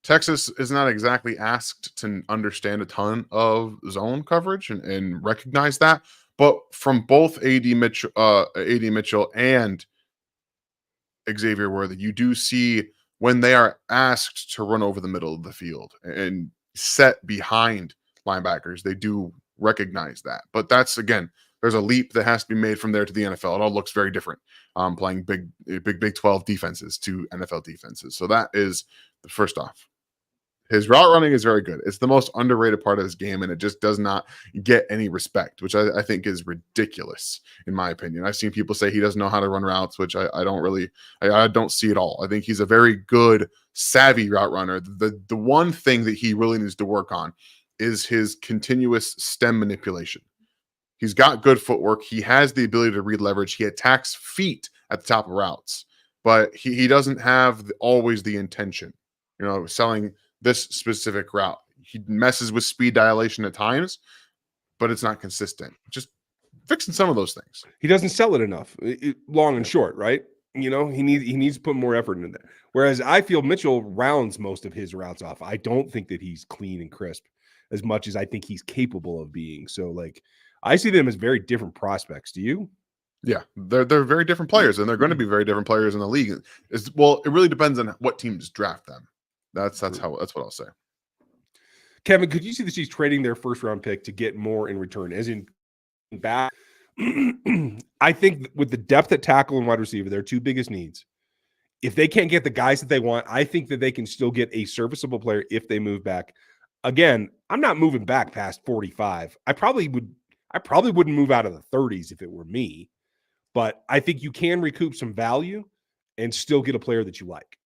[SPEAKER 2] Texas is not exactly asked to understand a ton of zone coverage and recognize that. But from both AD Mitchell and Xavier Worthy, you do see when they are asked to run over the middle of the field and set behind linebackers, they do recognize that. But that's, again, there's a leap that has to be made from there to the NFL. It all looks very different, playing Big 12 defenses to NFL defenses. So that is the first off. His route running is very good. It's the most underrated part of his game, and it just does not get any respect, which I think is ridiculous, in my opinion. I've seen people say he doesn't know how to run routes, which I don't see at all. I think he's a very good, savvy route runner. The one thing that he really needs to work on is his continuous stem manipulation. He's got good footwork. He has the ability to read leverage. He attacks feet at the top of routes, but he doesn't have always the intention, selling this specific route. he messes with speed dilation at times, but it's not consistent. Just fixing some of those things.
[SPEAKER 1] He doesn't sell it enough, long and short, right? You know, he needs to put more effort into that. Whereas I feel Mitchell rounds most of his routes off. I don't think that he's clean and crisp as much as I think he's capable of being. So, like, I see them as very different prospects. Do you?
[SPEAKER 2] Yeah, they're very different players, and they're going to be very different players in the league. It really depends on what teams draft them. That's what I'll say.
[SPEAKER 1] Kevin, could you see the Chiefs trading their first round pick to get more in return? As in back, I think with the depth at tackle and wide receiver, their two biggest needs. If they can't get the guys that they want, I think that they can still get a serviceable player if they move back. Again, I'm not moving back past 45. I probably wouldn't move out of the 30s if it were me. But I think you can recoup some value and still get a player that you like.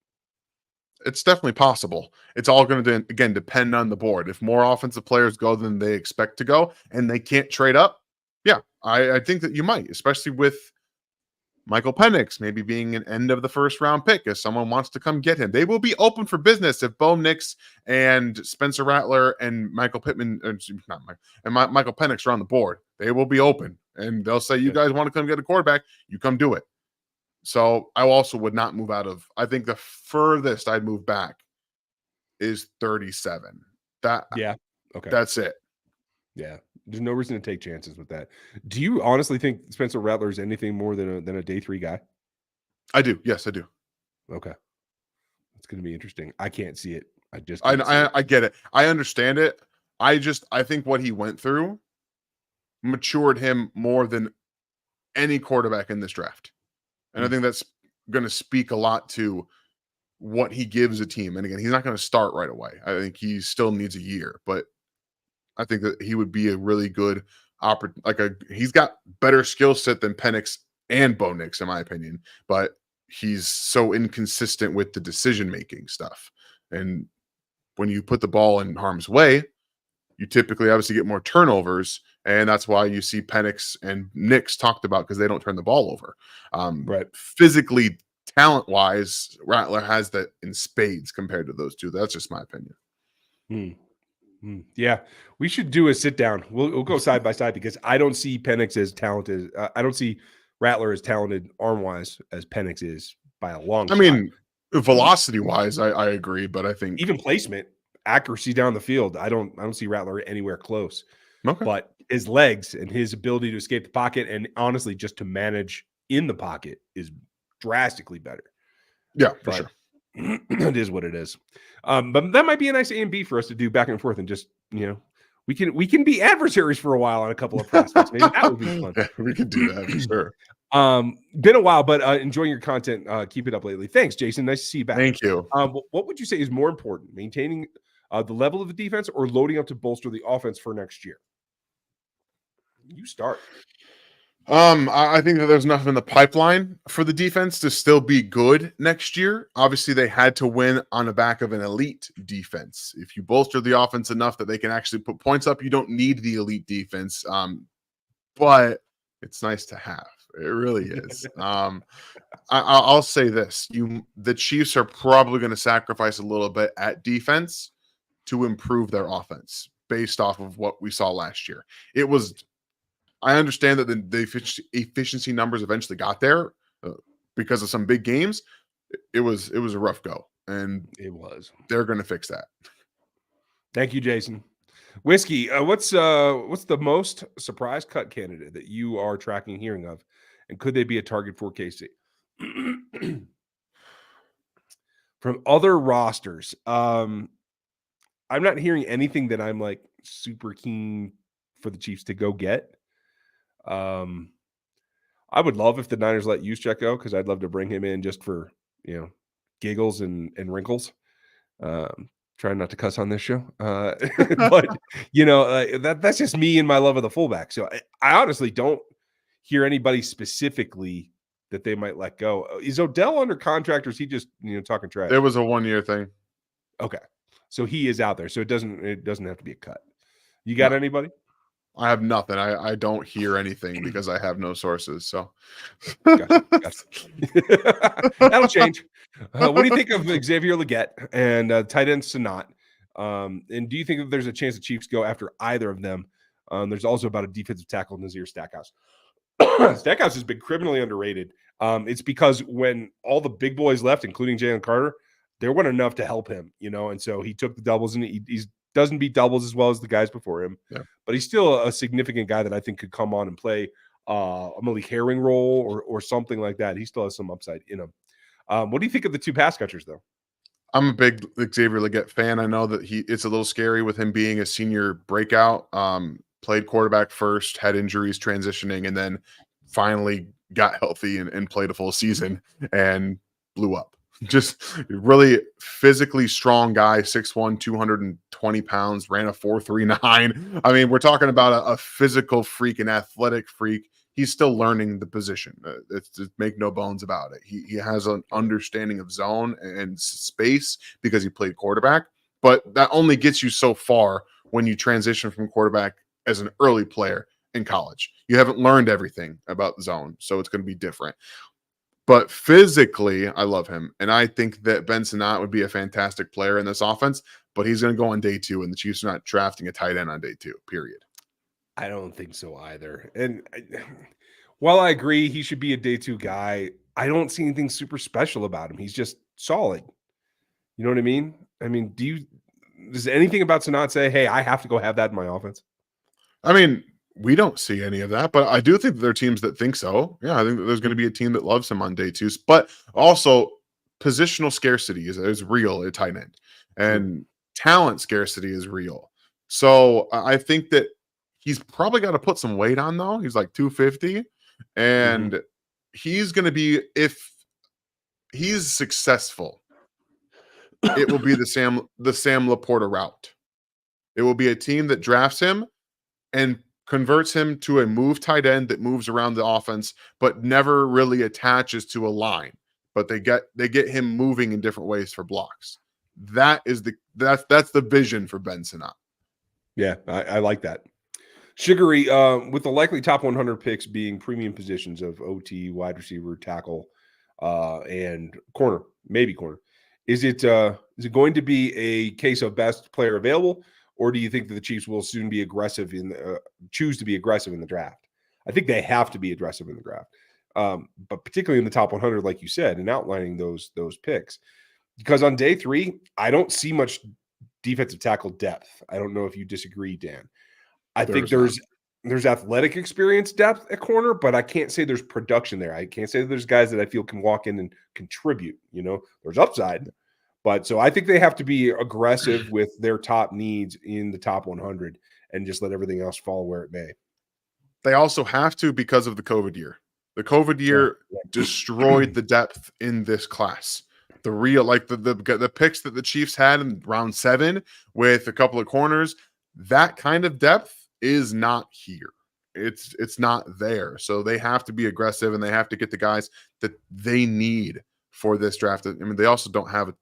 [SPEAKER 2] It's definitely possible. It's all going to, again, depend on the board. If more offensive players go than they expect to go and they can't trade up, yeah, I think that you might, especially with Michael Penix maybe being an end of the first round pick. If someone wants to come get him, they will be open for business. If Bo Nix and Spencer Rattler and Michael Pittman, Michael Penix are on the board, they will be open. And they'll say, you guys want to come get a quarterback, you come do it. So I also would not move out of, I think the furthest I'd move back is 37. That's it.
[SPEAKER 1] Yeah. There's no reason to take chances with that. Do you honestly think Spencer Rattler is anything more than a day 3 guy?
[SPEAKER 2] I do. Yes, I do.
[SPEAKER 1] Okay. It's going to be interesting. I can't see it. I
[SPEAKER 2] get it. I understand it. I think what he went through matured him more than any quarterback in this draft. And I think that's going to speak a lot to what he gives a team. And again, he's not going to start right away. I think he still needs a year, but I think that he would be a really good he's got better skill set than Penix and Bo Nix, in my opinion, but he's so inconsistent with the decision-making stuff. And when you put the ball in harm's way, you typically obviously get more turnovers, and that's why you see Penix and Nix talked about, because they don't turn the ball over.
[SPEAKER 1] Right.
[SPEAKER 2] Physically, talent-wise, Rattler has that in spades compared to those two. That's just my opinion.
[SPEAKER 1] Yeah, we should do a sit down. We'll go side by side, because I don't see Penix as talented. I don't see Rattler as talented arm-wise as Penix is by a long shot.
[SPEAKER 2] I mean, velocity-wise, I agree, but I think
[SPEAKER 1] even placement, accuracy down the field, I don't see Rattler anywhere close.
[SPEAKER 2] Okay.
[SPEAKER 1] But his legs and his ability to escape the pocket, and honestly just to manage in the pocket, is drastically better.
[SPEAKER 2] Yeah, for sure.
[SPEAKER 1] It is what it is. But that might be a nice A and B for us to do back and forth, and just, we can be adversaries for a while on a couple of prospects. Maybe that would be fun.
[SPEAKER 2] Yeah, we could do that for sure.
[SPEAKER 1] Been a while, but enjoying your content. Keep it up lately. Thanks, Jason. Nice to see you back.
[SPEAKER 2] Thank you.
[SPEAKER 1] What would you say is more important, maintaining the level of the defense or loading up to bolster the offense for next year? You start.
[SPEAKER 2] I think that there's enough in the pipeline for the defense to still be good next year. Obviously, they had to win on the back of an elite defense. If you bolster the offense enough that they can actually put points up, you don't need the elite defense. But it's nice to have. It really is. I'll say this: the Chiefs are probably going to sacrifice a little bit at defense to improve their offense based off of what we saw last year. I understand that the efficiency numbers eventually got there because of some big games. It was a rough go, and they're going to fix that.
[SPEAKER 1] Thank you, Jason. Whiskey, what's the most surprise cut candidate that you are tracking, hearing of, and could they be a target for KC? From other rosters, I'm not hearing anything that I'm like super keen for the Chiefs to go get. I would love if the Niners let Juszczyk go, because I'd love to bring him in just for, giggles and wrinkles. Trying not to cuss on this show. But, that's just me and my love of the fullback. So I honestly don't hear anybody specifically that they might let go. Is Odell under contract, or is he just, talking trash?
[SPEAKER 2] It was a 1-year thing.
[SPEAKER 1] Okay. So he is out there. So it doesn't have to be a cut. You got anybody?
[SPEAKER 2] I have nothing. I don't hear anything because I have no sources. So
[SPEAKER 1] gotcha. That'll change. What do you think of Xavier Legette and tight end Sanat? And do you think that there's a chance the Chiefs go after either of them? There's also about a defensive tackle, Nazir Stackhouse. Stackhouse has been criminally underrated. It's because when all the big boys left, including Jalen Carter, there wasn't enough to help him, and so he took the doubles, and he doesn't beat doubles as well as the guys before him.
[SPEAKER 2] Yeah.
[SPEAKER 1] But he's still a significant guy that I think could come on and play a Malik Herring role or something like that. He still has some upside in him. What do you think of the two pass catchers, though?
[SPEAKER 2] I'm a big Xavier Legette fan. I know that it's a little scary with him being a senior breakout. Played quarterback first, had injuries transitioning, and then finally got healthy and played a full season and blew up. Just really physically strong guy, 6'1", 220 pounds, ran a 4.39. I mean, we're talking about a physical freak, an athletic freak. He's still learning the position. Make no bones about it. He has an understanding of zone and space because he played quarterback, but that only gets you so far when you transition from quarterback as an early player in college. You haven't learned everything about zone, so it's going to be different. But physically, I love him. And I think that Ben Sinnott would be a fantastic player in this offense, but he's going to go on day 2, and the Chiefs are not drafting a tight end on day 2, period.
[SPEAKER 1] I don't think so either. And while I agree he should be a day 2 guy, I don't see anything super special about him. He's just solid. You know what I mean? I mean, does anything about Sinnott say, hey, I have to go have that in my offense?
[SPEAKER 2] I mean, we don't see any of that, but I do think that there are teams that think so. Yeah, I think that there's going to be a team that loves him on day 2. But also, positional scarcity is real at tight end, and talent scarcity is real. So I think that he's probably got to put some weight on, though. He's like 250, and he's going to be, if he's successful, it will be the Sam Laporta route. It will be a team that drafts him and converts him to a move tight end that moves around the offense, but never really attaches to a line. But they get him moving in different ways for blocks. That's the vision for Ben Sinnott.
[SPEAKER 1] Yeah, I like that. Sugary, with the likely top 100 picks being premium positions of OT, wide receiver, tackle, and corner, maybe corner, is it going to be a case of best player available? Or do you think that the Chiefs will soon be aggressive choose to be aggressive in the draft? I think they have to be aggressive in the draft, but particularly in the top 100, like you said, and outlining those picks. Because on day 3, I don't see much defensive tackle depth. I don't know if you disagree, Dan. I think there's athletic experience depth at corner, but I can't say there's production there. I can't say there's guys that I feel can walk in and contribute. There's upside. But so I think they have to be aggressive with their top needs in the top 100 and just let everything else fall where it may.
[SPEAKER 2] They also have to because of the COVID year. The COVID year destroyed the depth in this class. The real, like the picks that the Chiefs had in round 7 with a couple of corners, that kind of depth is not here. It's not there. So they have to be aggressive, and they have to get the guys that they need for this draft. I mean, they also don't have a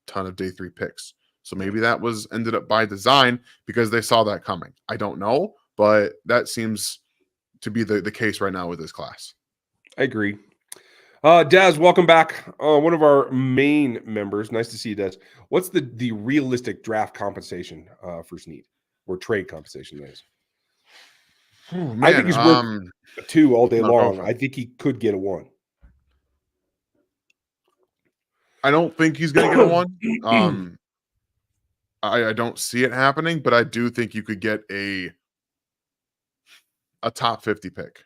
[SPEAKER 2] ton of day 3 picks. So maybe that was ended up by design because they saw that coming. I don't know, but that seems to be the case right now with this class.
[SPEAKER 1] I agree. Daz, welcome back. One of our main members. Nice to see you, Daz. What's the realistic draft compensation for Snead, or trade compensation, that is?
[SPEAKER 2] Man,
[SPEAKER 1] I think he's worth a 2 all day long. I think he could get a 1.
[SPEAKER 2] I don't think he's going to get a 1. I don't see it happening, but I do think you could get a top 50 pick.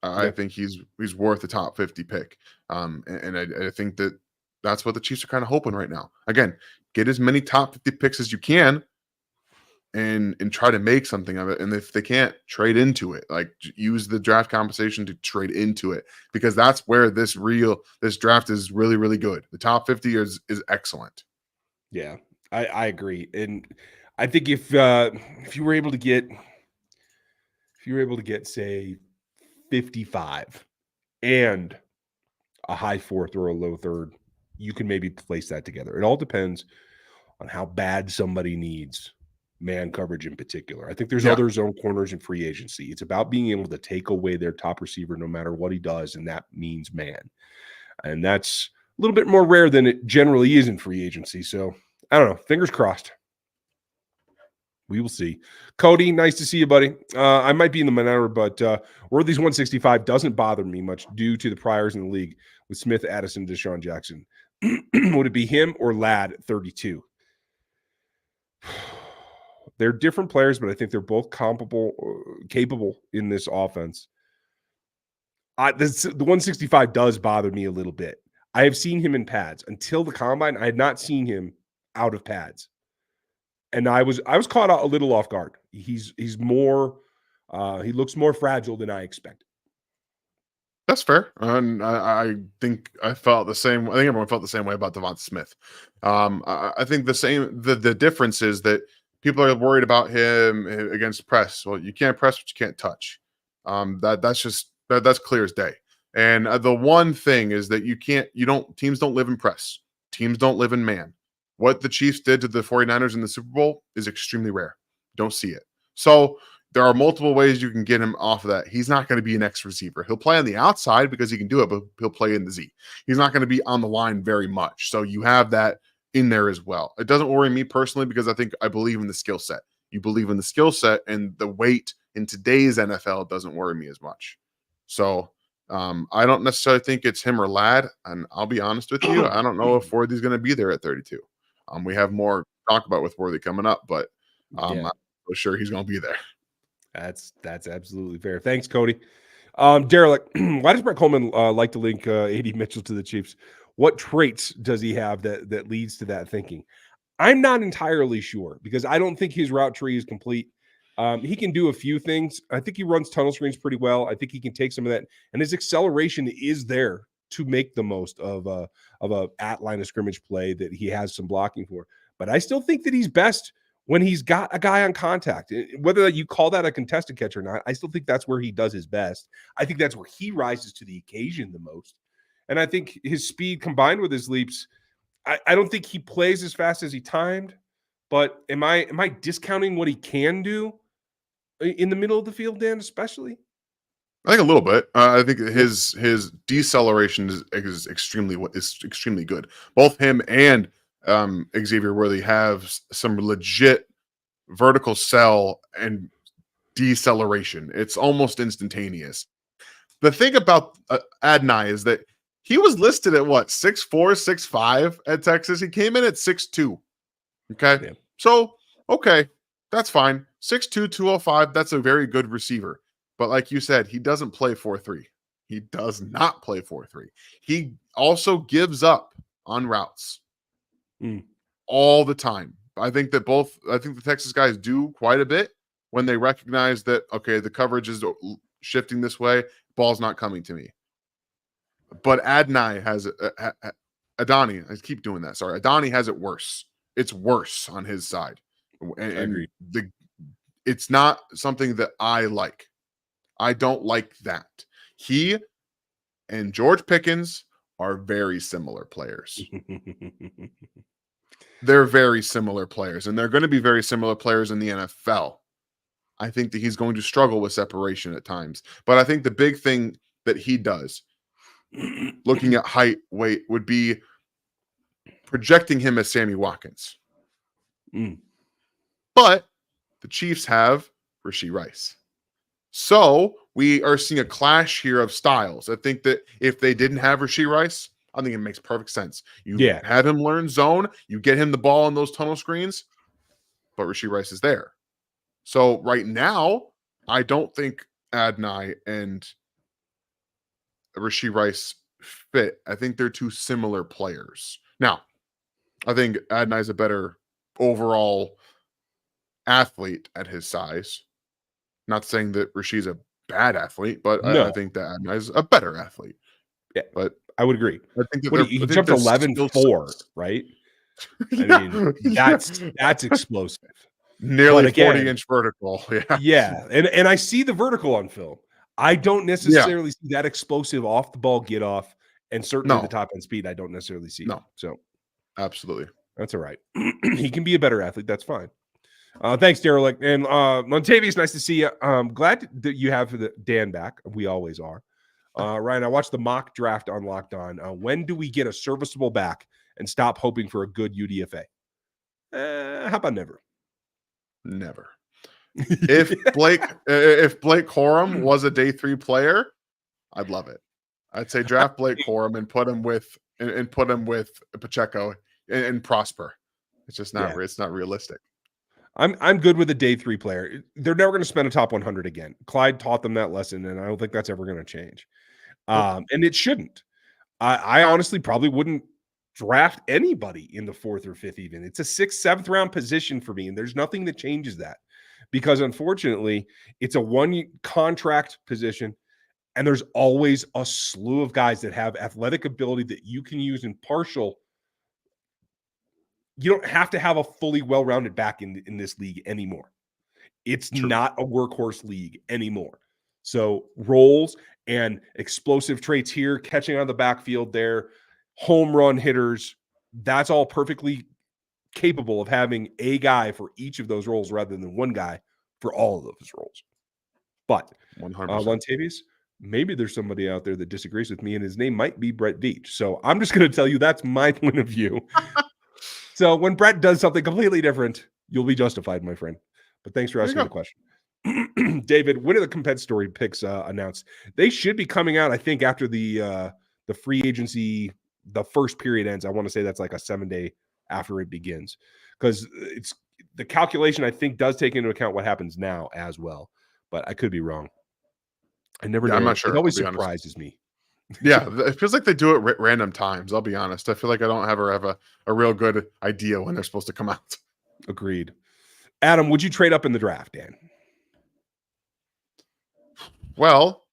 [SPEAKER 2] I think he's worth a top 50 pick. And I think that's what the Chiefs are kind of hoping right now. Again, get as many top 50 picks as you can and try to make something of it. And if they can't, trade into it. Like, use the draft compensation to trade into it, because that's where this draft is really, really good. The top 50 is excellent.
[SPEAKER 1] Yeah, I agree. And I think if you were able to get say 55 and a high 4th or a low 3rd, you can maybe place that together. It all depends on how bad somebody needs man coverage in particular. I think there's other zone corners in free agency. It's about being able to take away their top receiver no matter what he does, and that means man. And that's a little bit more rare than it generally is in free agency. So I don't know. Fingers crossed. We will see. Cody, nice to see you, buddy. I might be in the minority, but Worthy's 165 doesn't bother me much due to the priors in the league with Smith, Addison, Deshaun Jackson. Would it be him or Ladd at 32? They're different players, but I think they're both capable in this offense. The 165 does bother me a little bit. I have seen him in pads. Until the combine, I had not seen him out of pads. And I was caught a little off guard. He's more he looks more fragile than I expected.
[SPEAKER 2] That's fair, and I think I felt the same. I think everyone felt the same way about Devonta Smith. I think the same. The difference is that people are worried about him against press. Well, you can't press what you can't touch. That's clear as day. And the one thing is that teams don't live in press. Teams don't live in man. What the Chiefs did to the 49ers in the Super Bowl is extremely rare. Don't see it. So there are multiple ways you can get him off of that. He's not going to be an X receiver. He'll play on the outside because he can do it, but he'll play in the Z. He's not going to be on the line very much. So you have that in there as well. It doesn't worry me personally because I believe in the skill set. You believe in the skill set, and the weight in today's NFL doesn't worry me as much. So I don't necessarily think it's him or Ladd. And I'll be honest with you, I don't know if Worthy's going to be there at 32. We have more to talk about with Worthy coming up, but I'm for sure he's going to be there.
[SPEAKER 1] That's absolutely fair. Thanks, Cody. Derek, why does Brett Coleman like to link A.D. Mitchell to the Chiefs? What traits does he have that leads to that thinking? I'm not entirely sure because I don't think his route tree is complete. He can do a few things. I think he runs tunnel screens pretty well. I think he can take some of that, and his acceleration is there to make the most of a at line of scrimmage play that he has some blocking for. But I still think that he's best when he's got a guy on contact. Whether you call that a contested catch or not, I still think that's where he does his best. I think that's where he rises to the occasion the most. And I think his speed combined with his leaps, I don't think he plays as fast as he timed. But am I discounting what he can do in the middle of the field, Dan, especially?
[SPEAKER 2] I think a little bit. I think his deceleration is extremely good. Both him and Xavier Worthy have some legit vertical cell and deceleration. It's almost instantaneous. The thing about Adonai is that he was listed at what, 6'4", 6'5" at Texas. He came in at 6'2". Okay, yeah. So okay, that's fine. 6'2", 205. That's a very good receiver. But like you said, he doesn't play 4-3. He does not play 4-3. He also gives up on routes all the time. I think the Texas guys do quite a bit when they recognize that, okay, the coverage is shifting this way, ball's not coming to me. But Adonai has Adani. I keep doing that. Sorry. Adani has it worse. It's worse on his side. And it's not something that I like. I don't like that. He and George Pickens are very similar players. They're very similar players, and they're going to be very similar players in the NFL. I think that he's going to struggle with separation at times. But I think the big thing that he does, looking at height, weight, would be projecting him as Sammy Watkins. But the Chiefs have Rashee Rice. So we are seeing a clash here of styles. I think that if they didn't have Rashee Rice, I think it makes perfect sense. You have him learn zone, you get him the ball in those tunnel screens, but Rashee Rice is there. So right now, I don't think Adonai and Rashee Rice fit. I think they're two similar players. Now, I think Adonai's a better overall athlete at his size. Not saying that Rashee's a bad athlete, but no. I think that Adonai's a better athlete.
[SPEAKER 1] Yeah,
[SPEAKER 2] but
[SPEAKER 1] I would agree.
[SPEAKER 2] I think
[SPEAKER 1] that he jumped 11.4, right?
[SPEAKER 2] Yeah.
[SPEAKER 1] I mean, that's explosive.
[SPEAKER 2] Nearly 40-inch vertical.
[SPEAKER 1] Yeah. And I see the vertical on film. I don't necessarily see that explosive off the ball get off, and certainly the top end speed I don't necessarily see.
[SPEAKER 2] No.
[SPEAKER 1] So
[SPEAKER 2] absolutely.
[SPEAKER 1] That's all right. He can be a better athlete. That's fine. Thanks, Derek. And Montavious, nice to see you. Glad that you have Dan back. We always are. Ryan, I watched the mock draft on Locked On. When do we get a serviceable back and stop hoping for a good UDFA? How about never?
[SPEAKER 2] Never. If Blake Corum was a day 3 player, I'd love it. I'd say draft Blake Corum and put him with Pacheco and prosper. It's just not. It's not realistic.
[SPEAKER 1] I'm good with a day 3 player. They're never going to spend a top 100 again. Clyde taught them that lesson, and I don't think that's ever going to change. And it shouldn't. I honestly probably wouldn't draft anybody in the 4th or 5th even. It's a 6th, 7th round position for me, and there's nothing that changes that because unfortunately, it's a 1 contract position, and there's always a slew of guys that have athletic ability that you can use in partial. You don't have to have a fully well-rounded back in this league anymore. It's
[SPEAKER 2] True.
[SPEAKER 1] not a workhorse league anymore. So roles and explosive traits here, catching out of the backfield there, home run hitters, that's all perfectly capable of having a guy for each of those roles rather than one guy for all of those roles. But
[SPEAKER 2] 100%.
[SPEAKER 1] Lontavius, maybe there's somebody out there that disagrees with me, and his name might be Brett Veach. So I'm just going to tell you that's my point of view. So when Brett does something completely different, you'll be justified, my friend. But thanks for asking the question. David, when are the compensatory picks announced? They should be coming out, I think, after the free agency, the first period ends. I want to say that's like a 7-day after it begins. Because it's the calculation, I think, does take into account what happens now as well. But I could be wrong. I never know.
[SPEAKER 2] I'm not sure.
[SPEAKER 1] It always surprises me.
[SPEAKER 2] Yeah, it feels like they do it at random times. I'll be honest. I feel like I don't have a real good idea when they're supposed to come out.
[SPEAKER 1] Agreed. Adam, would you trade up in the draft, Dan?
[SPEAKER 2] Well,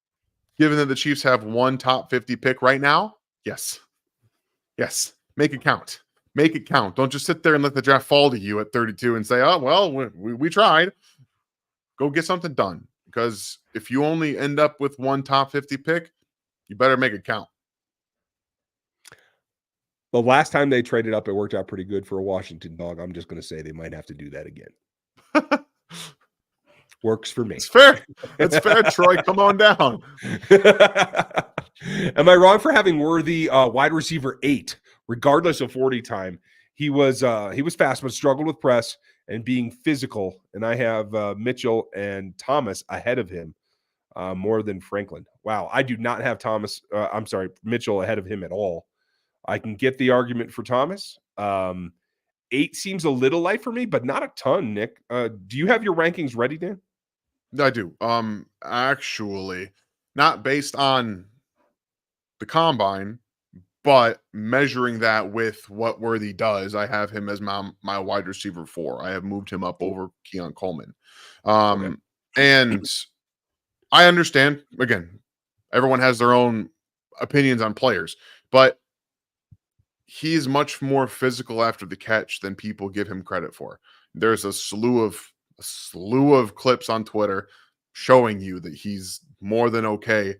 [SPEAKER 2] given that the Chiefs have one top 50 pick right now, yes. Yes. Make it count. Make it count. Don't just sit there and let the draft fall to you at 32 and say, oh, well, we tried. Go get something done. Because if you only end up with one top 50 pick, you better make it count.
[SPEAKER 1] The last time they traded up, it worked out pretty good for a Washington dog. I'm just going to say they might have to do that again. Works for me.
[SPEAKER 2] It's fair. It's fair, Troy. Come on down.
[SPEAKER 1] Am I wrong for having Worthy wide receiver 8, regardless of 40 time? He was fast, but struggled with press and being physical. And I have Mitchell and Thomas ahead of him. More than Franklin. Wow. I do not have Mitchell ahead of him at all. I can get the argument for Thomas. 8 seems a little light for me, but not a ton, Nick. Do you have your rankings ready, Dan?
[SPEAKER 2] I do. Actually, not based on the combine, but measuring that with what Worthy does, I have him as my wide receiver 4. I have moved him up over Keon Coleman.
[SPEAKER 1] Okay.
[SPEAKER 2] And I understand, again, everyone has their own opinions on players, but he's much more physical after the catch than people give him credit for. There's a slew of clips on Twitter showing you that he's more than okay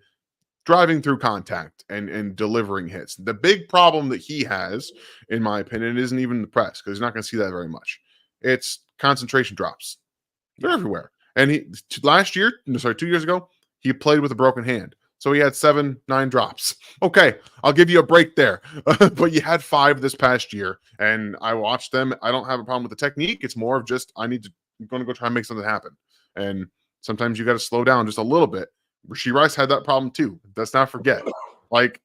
[SPEAKER 2] driving through contact and delivering hits. The big problem that he has, in my opinion, isn't even the press, because he's not going to see that very much. It's concentration drops. They're everywhere. And 2 years ago, he played with a broken hand. So he had 7-9 drops. Okay, I'll give you a break there. But you had 5 this past year, and I watched them. I don't have a problem with the technique. It's more of just I'm going to go try and make something happen. And sometimes you got to slow down just a little bit. Rashee Rice had that problem too. Let's not forget. Like,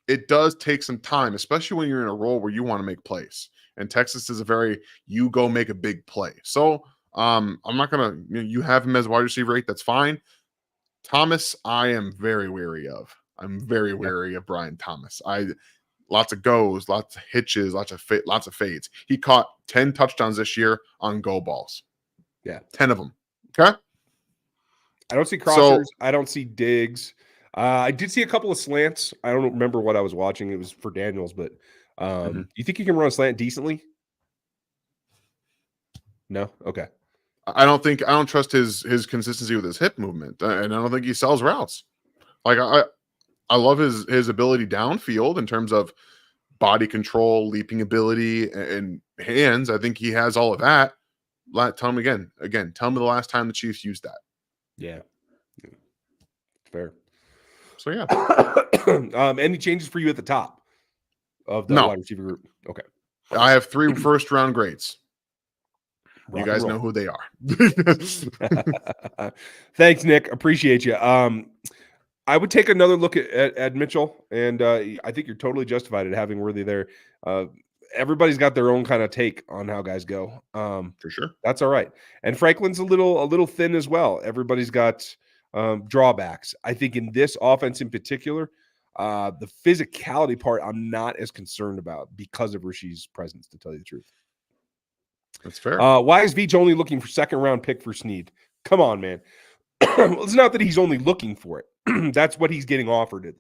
[SPEAKER 2] it does take some time, especially when you're in a role where you want to make plays. And Texas is you go make a big play. So I'm not going to, you have him as wide receiver 8. That's fine. Thomas, I am very wary of. I'm very wary of Brian Thomas. Lots of goes, lots of hitches, lots of fades. He caught 10 touchdowns this year on go balls.
[SPEAKER 1] Yeah.
[SPEAKER 2] 10 of them. Okay.
[SPEAKER 1] I don't see crossers. I don't see digs. I did see a couple of slants. I don't remember what I was watching. It was for Daniels, but you think you can run a slant decently? No? Okay.
[SPEAKER 2] I don't trust his consistency with his hip movement, and I don't think he sells routes. Like, I love his ability downfield in terms of body control, leaping ability, and hands. I think he has all of that. Tell me again. Tell me the last time the Chiefs used that.
[SPEAKER 1] Yeah. Fair.
[SPEAKER 2] So yeah.
[SPEAKER 1] Any changes for you at the top of the wide receiver group? Okay.
[SPEAKER 2] I have 3 first-round grades. You
[SPEAKER 1] Rock and
[SPEAKER 2] guys
[SPEAKER 1] roll.
[SPEAKER 2] know who they are.
[SPEAKER 1] Thanks, Nick. Appreciate you. I would take another look at Mitchell, and I think you're totally justified at having Worthy there. Everybody's got their own kind of take on how guys go.
[SPEAKER 2] For sure.
[SPEAKER 1] That's all right. And Franklin's a little thin as well. Everybody's got drawbacks. I think in this offense in particular, the physicality part I'm not as concerned about because of Rasheed's presence, to tell you the truth.
[SPEAKER 2] That's fair.
[SPEAKER 1] Why is Veach only looking for second round pick for Snead? Come on, man. Well, it's not that he's only looking for it. That's what he's getting offered,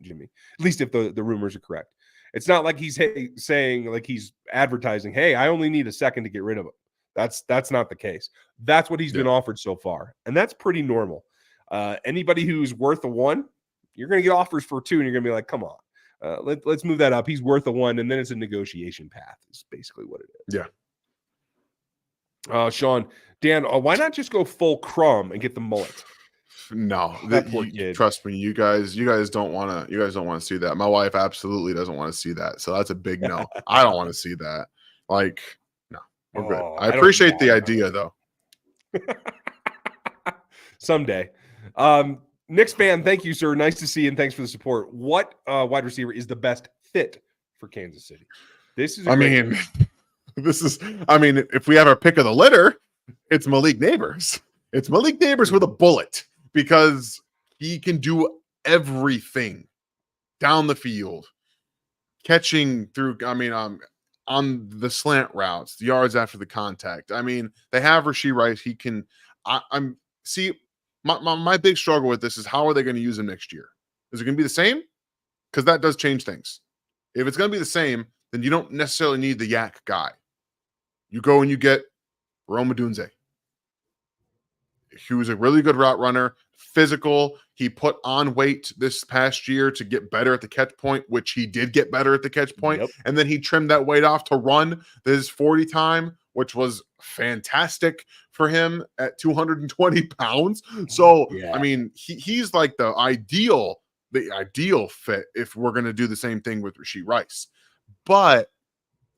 [SPEAKER 1] Jimmy. At least if the rumors are correct. It's not like he's saying, like he's advertising, hey, I only need a second to get rid of him. That's not the case. That's what he's been offered so far. And that's pretty normal. Anybody who's worth a one, you're going to get offers for two, and you're going to be like, come on. Let's move that up. He's worth a one, and then it's a negotiation path is basically what it is.
[SPEAKER 2] Yeah.
[SPEAKER 1] Sean, Dan, why not just go full crumb and get the mullet?
[SPEAKER 2] No, trust me, you guys don't want to see that. My wife absolutely doesn't want to see that. So that's a big no. I don't want to see that. Like, no, we're good. I appreciate the idea though.
[SPEAKER 1] Someday. Knicks fan, thank you, sir. Nice to see you, and thanks for the support. What wide receiver is the best fit for Kansas City? This is
[SPEAKER 2] if we have our pick of the litter, it's Malik Neighbors. It's Malik Neighbors with a bullet because he can do everything down the field, catching through. On the slant routes, the yards after the contact. They have Rashee Rice. He can. My big struggle with this is how are they going to use him next year? Is it going to be the same? Because that does change things. If it's going to be the same, then you don't necessarily need the yak guy. You go and you get Rome Odunze. He was a really good route runner, physical. He put on weight this past year to get better at the catch point, which he did get better at the catch point.
[SPEAKER 1] Yep.
[SPEAKER 2] And then he trimmed that weight off to run this 40 time, which was fantastic for him at 220 pounds. So,
[SPEAKER 1] yeah.
[SPEAKER 2] He's like the ideal fit if we're going to do the same thing with Rashee Rice. But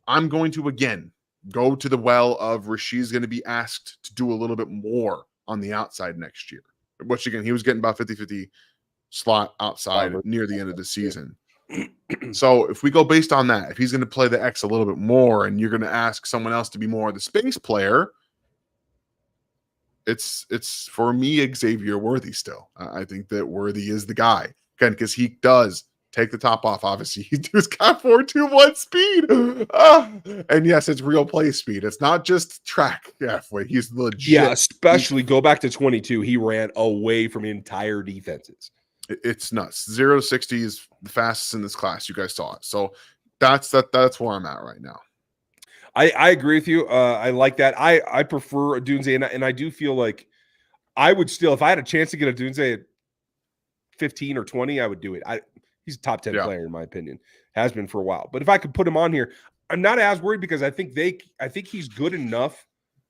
[SPEAKER 2] I'm going to, again, go to the well of Rasheed's going to be asked to do a little bit more on the outside next year, which again, he was getting about 50-50 slot outside near the end of the season. So if we go based on that, if he's going to play the X a little bit more and you're going to ask someone else to be more of the space player, it's for me, Xavier Worthy still. I think that Worthy is the guy, again, because he does take the top off. Obviously, he's got 4.21 speed. And yes, it's real play speed. It's not just track halfway. He's legit.
[SPEAKER 1] Yeah, especially go back to 22. He ran away from entire defenses.
[SPEAKER 2] It's nuts. 0 to 60 is the fastest in this class. You guys saw it. So that's where I'm at right now.
[SPEAKER 1] I agree with you. I like that. I prefer Odunze, and I do feel like I would still, if I had a chance to get Odunze at 15 or 20, I would do it. He's a top 10 player in my opinion. Has been for a while. But if I could put him on here, I'm not as worried because I think he's good enough,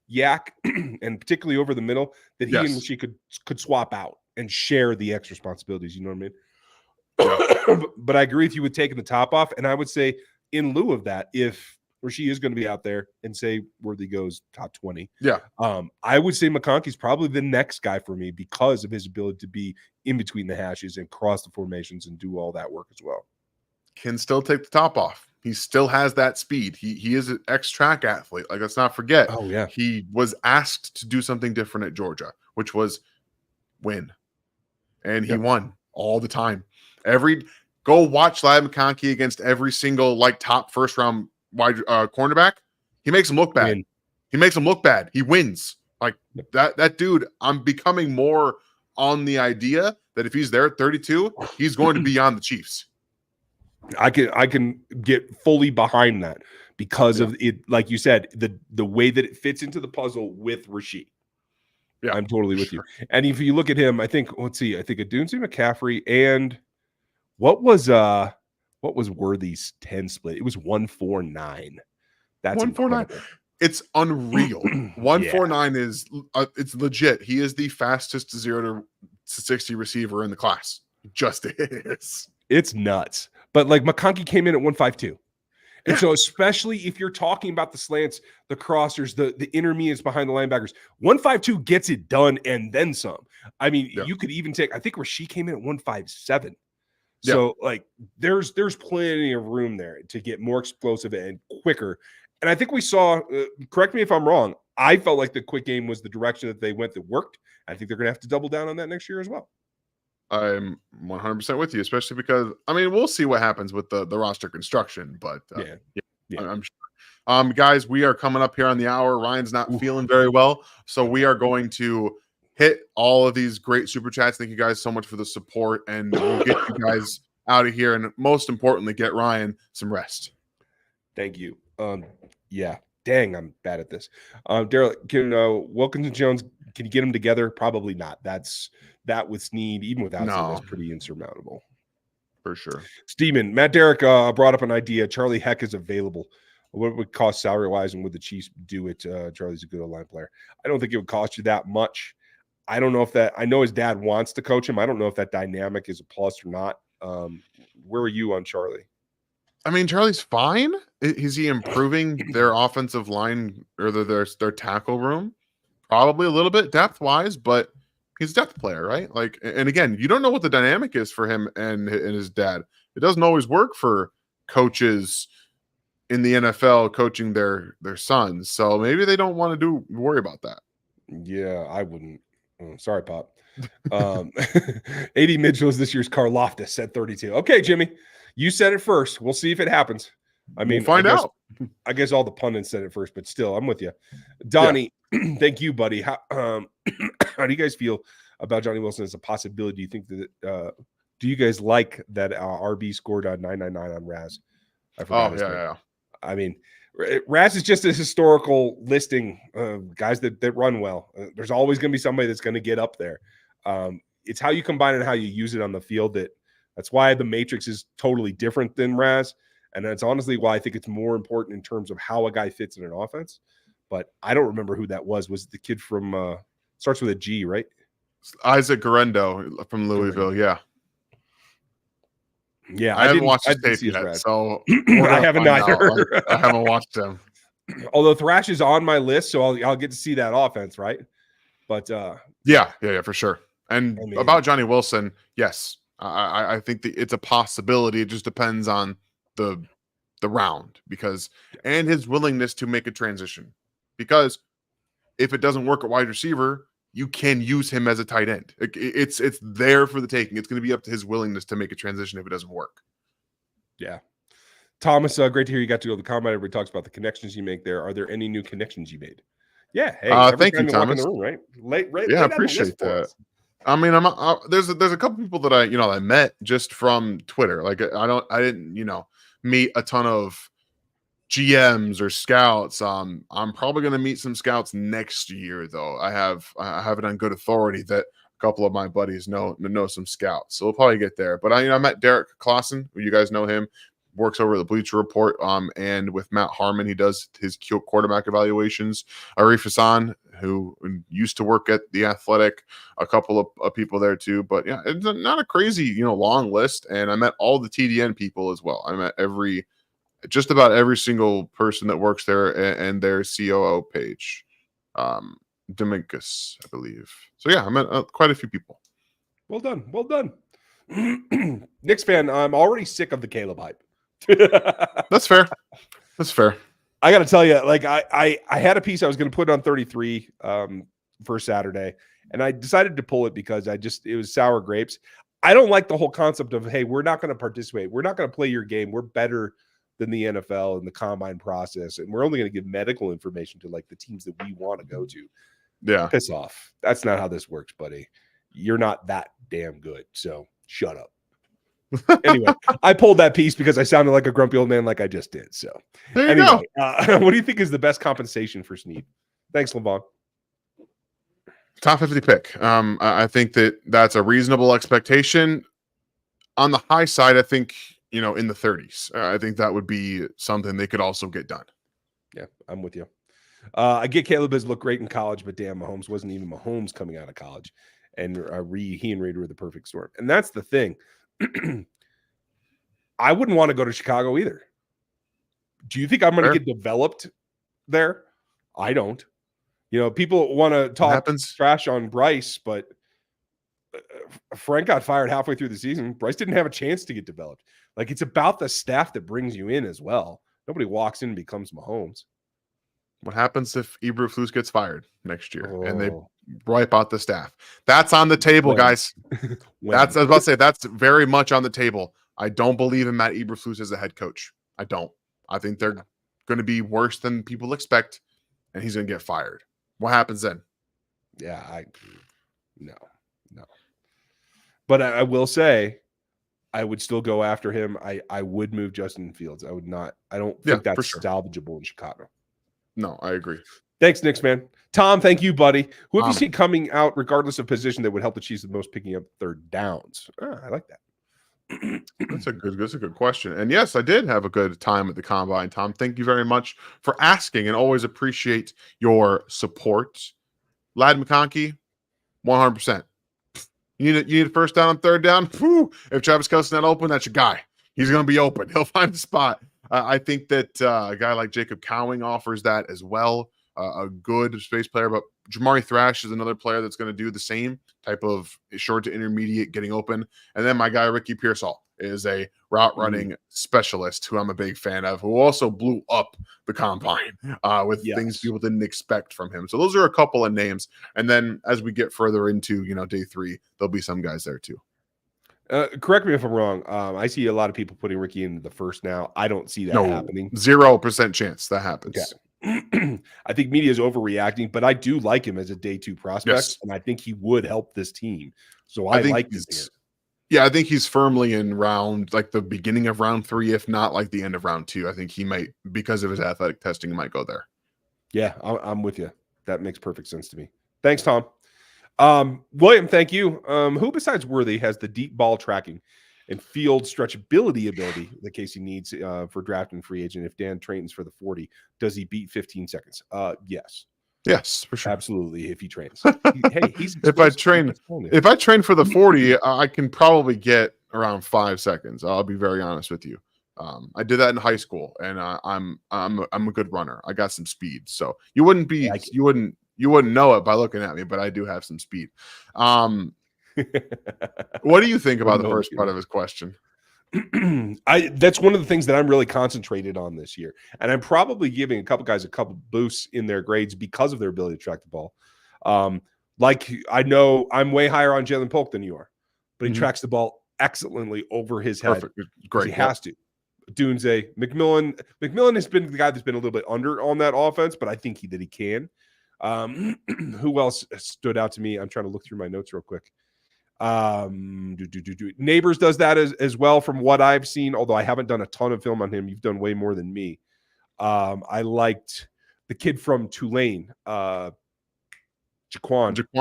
[SPEAKER 1] yak, and particularly over the middle, that he and she could swap out and share the extra responsibilities. You know what I mean? But I agree with you with taking the top off. And I would say in lieu of that, if Rasheed is going to be out there and say Worthy goes top 20.
[SPEAKER 2] Yeah.
[SPEAKER 1] I would say McConkey's probably the next guy for me because of his ability to be in between the hashes and cross the formations and do all that work as well.
[SPEAKER 2] Can still take the top off. He still has that speed. He is an ex-track athlete. Like, let's not forget.
[SPEAKER 1] Oh, yeah.
[SPEAKER 2] He was asked to do something different at Georgia, which was win. And he won all the time. Go watch Ladd McConkey against every single top first round wide cornerback. He makes him look bad. He makes him look bad. He wins. Like that dude, I'm becoming more on the idea that if he's there at 32, he's going to be on the Chiefs.
[SPEAKER 1] I can get fully behind that because of it, like you said, the way that it fits into the puzzle with Rasheed. Yeah, I'm totally with you. And if you look at him, I think Odunze, McCaffrey, and what was Worthy's 10 split? It was 149. That's 149.
[SPEAKER 2] It's unreal. 149 is it's legit. He is the fastest 0 to 60 receiver in the class. Just is.
[SPEAKER 1] It's nuts. But like McConkey came in at 152. And so, especially if you're talking about the slants, the crossers, the intermediates behind the linebackers, 152 gets it done and then some. I mean,
[SPEAKER 2] Yeah.
[SPEAKER 1] you could even take, I think where she came in at 157.
[SPEAKER 2] Yeah.
[SPEAKER 1] So, like, there's plenty of room there to get more explosive and quicker. And I think we saw, correct me if I'm wrong, I felt like the quick game was the direction that they went that worked. I think they're going to have to double down on that next year as well.
[SPEAKER 2] I'm 100% with you, especially because we'll see what happens with the roster construction, but
[SPEAKER 1] Yeah.
[SPEAKER 2] I'm sure. Guys, we are coming up here on the hour. Ryan's not feeling very well, so we are going to hit all of these great super chats. Thank you guys so much for the support, and we'll get you guys out of here, and most importantly, get Ryan some rest.
[SPEAKER 1] Thank you. Yeah. Dang, I'm bad at this. Daryl, can Wilkinson Jones, can you get them together? Probably not. That with Snead, even without Snead, that's pretty insurmountable.
[SPEAKER 2] For sure.
[SPEAKER 1] Steven, Matt Derrick brought up an idea. Charlie Heck is available. What would it cost salary-wise, and would the Chiefs do it? Charlie's a good O-line player. I don't think it would cost you that much. I don't know if that – I know his dad wants to coach him. I don't know if that dynamic is a plus or not. Where are you on Charlie?
[SPEAKER 2] Charlie's fine. Is he improving their offensive line or their tackle room? Probably a little bit depth-wise, but he's a depth player, right? Like, and again, you don't know what the dynamic is for him and his dad. It doesn't always work for coaches in the NFL coaching their sons. So maybe they don't want to worry about that.
[SPEAKER 1] Yeah, I wouldn't. Oh, sorry, Pop. AD Mitchell is this year's Karlaftis at 32. Okay, Jimmy, you said it first. We'll see if it happens.
[SPEAKER 2] We'll find out.
[SPEAKER 1] I guess all the pundits said it first, but still, I'm with you. Donnie, thank you, buddy. How do you guys feel about Johnny Wilson as a possibility? Do you think that do you guys like that RB scored on 999 on Raz? I forgot. Yeah. Raz is just a historical listing of guys that run well. There's always going to be somebody that's going to get up there. It's how you combine it and how you use it on the field. That's why the matrix is totally different than Raz. And that's honestly why I think it's more important in terms of how a guy fits in an offense. But I don't remember who that was. Was it the kid from starts with a G, right?
[SPEAKER 2] Isaac Garendo from Louisville. Yeah.
[SPEAKER 1] Yeah.
[SPEAKER 2] I haven't watched his tape yet, so
[SPEAKER 1] I haven't either.
[SPEAKER 2] I haven't watched him.
[SPEAKER 1] Although Thrash is on my list, so I'll get to see that offense, right? But
[SPEAKER 2] yeah, for sure. And about Johnny Wilson, yes, I think that it's a possibility. It just depends on the round and his willingness to make a transition. Because if it doesn't work at wide receiver, you can use him as a tight end. It's there for the taking. It's going to be up to his willingness to make a transition if it doesn't work. Yeah.
[SPEAKER 1] Thomas, great to hear you got to go to the combine. Everybody talks about the connections you make there. Are there any new connections you made? Yeah. Hey,
[SPEAKER 2] thank you, Thomas.
[SPEAKER 1] In the room, right?
[SPEAKER 2] Yeah, I appreciate that. There's a couple people that I met just from Twitter. Like I didn't meet a ton of GMs or scouts. I'm probably going to meet some scouts next year, though. I have it on good authority that a couple of my buddies know some scouts, so we'll probably get there. But I met Derek Clausen, who you guys know him, works over at the Bleacher Report, and with Matt Harmon, he does his quarterback evaluations. Arif Hassan, who used to work at The Athletic, a couple of people there too. But yeah, it's not a crazy long list. And I met all the TDN people as well. I met just about every single person that works there and their COO page. Dominguez, I believe. So yeah, I met quite a few people.
[SPEAKER 1] Well done. Knicks fan, I'm already sick of the Caleb hype.
[SPEAKER 2] That's fair.
[SPEAKER 1] I got to tell you, like I had a piece I was going to put on 33 for Saturday, and I decided to pull it because it was sour grapes. I don't like the whole concept of, hey, we're not going to participate. We're not going to play your game. We're better than the NFL and the combine process, and we're only going to give medical information to like the teams that we want to go to.
[SPEAKER 2] Yeah.
[SPEAKER 1] Piss off. That's not how this works, buddy. You're not that damn good. So shut up. Anyway, I pulled that piece because I sounded like a grumpy old man like I just did. So
[SPEAKER 2] there you go.
[SPEAKER 1] What do you think is the best compensation for Snead? Thanks, Levon.
[SPEAKER 2] Top 50 pick. I think that's a reasonable expectation. On the high side, I think, in the 30s. I think that would be something they could also get done.
[SPEAKER 1] Yeah, I'm with you. I get Caleb has looked great in college, but damn, Mahomes wasn't even Mahomes coming out of college. And he and Reed were the perfect storm. And that's the thing. I wouldn't want to go to Chicago either. Do you think I'm going to
[SPEAKER 2] Fair.
[SPEAKER 1] get developed there? I don't. People want to talk
[SPEAKER 2] happens.
[SPEAKER 1] trash on Bryce, but Frank got fired halfway through the season. Bryce didn't have a chance to get developed. Like, it's about the staff that brings you in as well. Nobody walks in and becomes Mahomes.
[SPEAKER 2] What happens if Eberflus gets fired next year and they
[SPEAKER 1] Oh.
[SPEAKER 2] wipe out the staff? That's on the table,
[SPEAKER 1] When?
[SPEAKER 2] guys.
[SPEAKER 1] When?
[SPEAKER 2] I was about to say, that's very much on the table. I don't believe in Matt Eberflus as a head coach. I don't. I think they're going to be worse than people expect, and he's going to get fired. What happens then?
[SPEAKER 1] Yeah, no. But I will say, I would still go after him. I would move Justin Fields. I would not. I don't think
[SPEAKER 2] for
[SPEAKER 1] that's
[SPEAKER 2] sure.
[SPEAKER 1] salvageable in Chicago.
[SPEAKER 2] No, I agree.
[SPEAKER 1] Thanks, Knicks, man. Tom, thank you, buddy. Who have you seen coming out, regardless of position, that would help the Chiefs the most picking up third downs? I like that.
[SPEAKER 2] That's a good question. And yes, I did have a good time at the combine, Tom. Thank you very much for asking, and always appreciate your support. Lad McConkey, 100%. You need a first down on third down. Whew. If Travis Kelce's not open, that's your guy. He's going to be open. He'll find a spot. I think that a guy like Jacob Cowing offers that as well. A good space player, but Jamari Thrash is another player that's going to do the same type of short to intermediate getting open. And then my guy Ricky Pearsall is a route running specialist who I'm a big fan of, who also blew up the combine with things people didn't expect from him. So those are a couple of names. And then as we get further into day 3, there'll be some guys there too.
[SPEAKER 1] Correct me if I'm wrong. I see a lot of people putting Ricky in the first now. I don't see that happening.
[SPEAKER 2] 0% chance that happens.
[SPEAKER 1] Okay. I think media is overreacting, but I do like him as a day 2 prospect, and I think he would help this team. So I like this.
[SPEAKER 2] Yeah, I think he's firmly in the beginning of round 3, if not like the end of round 2. I think he might, because of his athletic testing, he might go there.
[SPEAKER 1] Yeah, I'm with you. That makes perfect sense to me. Thanks, Tom. William, thank you. Who besides Worthy has the deep ball tracking and field stretchability ability that Casey needs for draft and free agent? If Dan trains for the 40, does he beat 15 seconds?
[SPEAKER 2] Yes, for sure.
[SPEAKER 1] Absolutely. If he trains, he's
[SPEAKER 2] if I train for the 40, I can probably get around 5 seconds. I'll be very honest with you. I did that in high school, and I'm a good runner. I got some speed, so you wouldn't know it by looking at me, but I do have some speed. What do you think about the first part of his question?
[SPEAKER 1] That's one of the things that I'm really concentrated on this year, and I'm probably giving a couple guys a couple boosts in their grades because of their ability to track the ball. Like, I know I'm way higher on Jalen Polk than you are, but he tracks the ball excellently over his head.
[SPEAKER 2] Perfect. Great.
[SPEAKER 1] He has to. Dunze, McMillan has been the guy that's been a little bit under on that offense, but I think he can. Who else stood out to me? I'm trying to look through my notes real quick. Neighbors does that as well from what I've seen, although I haven't done a ton of film on him. You've done way more than me. I liked the kid from Tulane,
[SPEAKER 2] Jaquan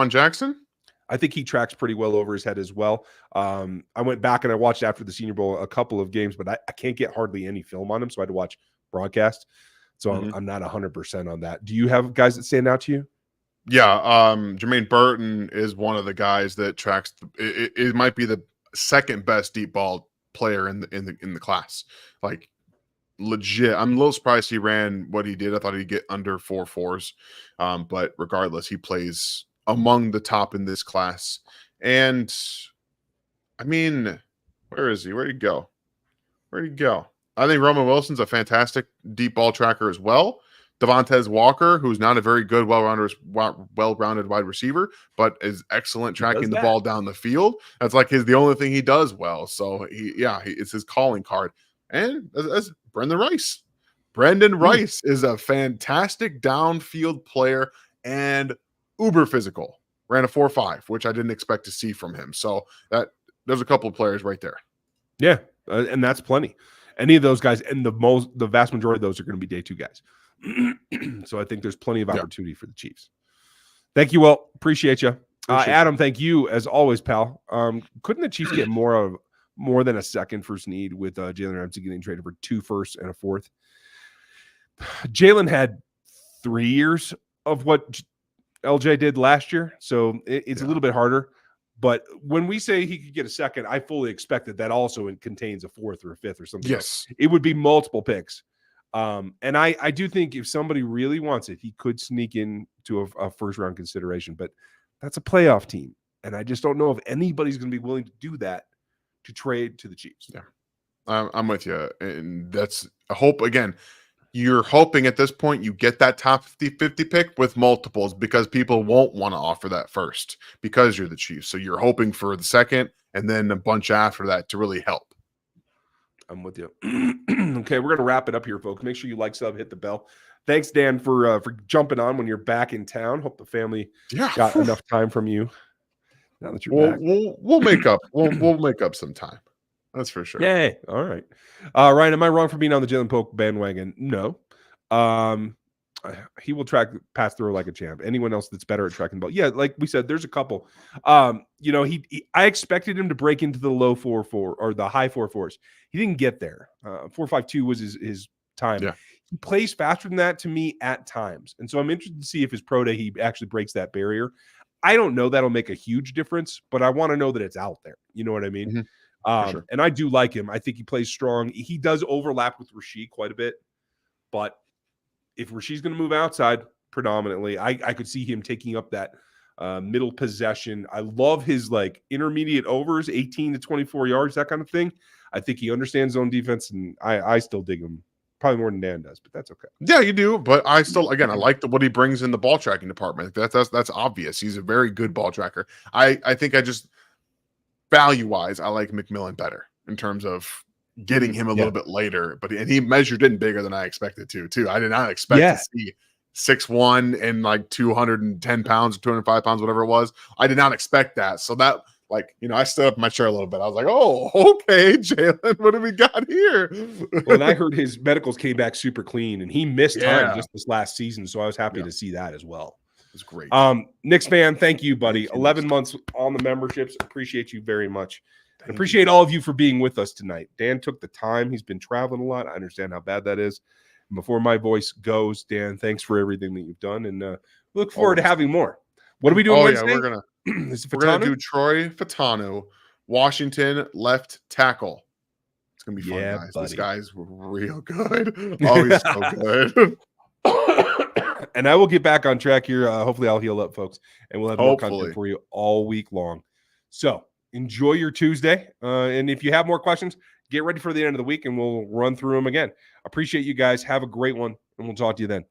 [SPEAKER 2] Jackson.
[SPEAKER 1] I think he tracks pretty well over his head as well. I went back and I watched after the Senior Bowl a couple of games, but I can't get hardly any film on him, so I had to watch broadcast. So I'm not 100% on that. Do you have guys that stand out to you?
[SPEAKER 2] Yeah, Jermaine Burton is one of the guys that tracks. It might be the second best deep ball player in the class. Like, legit, I'm a little surprised he ran what he did. I thought he'd get under 4.4s, but regardless, he plays among the top in this class. And I mean, where is he? Where'd he go? I think Roman Wilson's a fantastic deep ball tracker as well. Devontae Walker, who's not a very good, well-rounded wide receiver, but is excellent tracking the ball down the field. That's like the only thing he does well. So it's his calling card. And that's Brendan Rice. Brendan Rice is a fantastic downfield player and uber physical. Ran a 4.5, which I didn't expect to see from him. So there's a couple of players right there.
[SPEAKER 1] Yeah, and that's plenty. Any of those guys, and the vast majority of those are going to be day 2 guys. So I think there's plenty of opportunity for the Chiefs. Thank you, Will. Appreciate you. Adam, thank you as always, pal. Couldn't the Chiefs get more than a second first need with Jalen Ramsey getting traded for 2 firsts and a 4th? Jalen had 3 years of what LJ did last year, so it's a little bit harder. But when we say he could get a second, I fully expect that also contains a 4th or a 5th or something.
[SPEAKER 2] Yes,
[SPEAKER 1] it would be multiple picks. And I do think if somebody really wants it, he could sneak into a first round consideration, but that's a playoff team. And I just don't know if anybody's going to be willing to do that to trade to the Chiefs.
[SPEAKER 2] Yeah, I'm with you. And that's a hope. Again, you're hoping at this point you get that top 50-50 pick with multiples because people won't want to offer that first because you're the Chiefs. So you're hoping for the second and then a bunch after that to really help.
[SPEAKER 1] I'm with you. Okay, we're going to wrap it up here, folks. Make sure you like, sub, hit the bell. Thanks, Dan, for jumping on when you're back in town. Hope the family got enough time from you now that you're back.
[SPEAKER 2] We'll make up. We'll make up some time. That's for sure.
[SPEAKER 1] Yay. All right. Ryan, am I wrong for being on the Jalen Polk bandwagon? No. He will pass through like a champ. Anyone else that's better at tracking the ball? Yeah, like we said, there's a couple. I expected him to break into the low 4.4 or the high 4.4s. He didn't get there. 4.52 was his time.
[SPEAKER 2] Yeah.
[SPEAKER 1] He plays faster than that to me at times. And so I'm interested to see if his pro day he actually breaks that barrier. I don't know that'll make a huge difference, but I want to know that it's out there. You know what I mean?
[SPEAKER 2] Mm-hmm. Sure.
[SPEAKER 1] And I do like him. I think he plays strong. He does overlap with Rasheed quite a bit, but if Rasheed's going to move outside predominantly, I could see him taking up that middle possession. I love his like intermediate overs, 18 to 24 yards, that kind of thing. I think he understands zone defense, and I still dig him probably more than Dan does, but that's okay.
[SPEAKER 2] Yeah, you do. But I still, again, I like what he brings in the ball tracking department. That's obvious. He's a very good ball tracker. I think I just value wise, I like McMillan better in terms of getting him a little bit later. But he measured in bigger than I expected to, too. I did not expect to see 6'1" and like 210 pounds or 205 pounds, whatever it was. I did not expect that. So that, like, I stood up in my chair a little bit. I was like, oh, okay, Jalen, what do we got here?
[SPEAKER 1] Well, and I heard his medicals came back super clean, and he missed time just this last season. So I was happy to see that as well.
[SPEAKER 2] It's great.
[SPEAKER 1] Knicks fan, thank you, buddy. 11 months on the memberships. Appreciate you very much. Appreciate all of you for being with us tonight. Dan took the time. He's been traveling a lot. I understand how bad that is. And before my voice goes, Dan, thanks for everything that you've done, and look forward to having more. What are we doing Wednesday?
[SPEAKER 2] Yeah, we're gonna do Troy Fatanu, Washington left tackle. It's gonna be fun, guys. Buddy. This guy's real good. Oh, he's so good.
[SPEAKER 1] And I will get back on track here. Hopefully I'll heal up, folks, and we'll have more content for you all week long. So enjoy your Tuesday. And if you have more questions, get ready for the end of the week, and we'll run through them again. Appreciate you guys. Have a great one, and we'll talk to you then.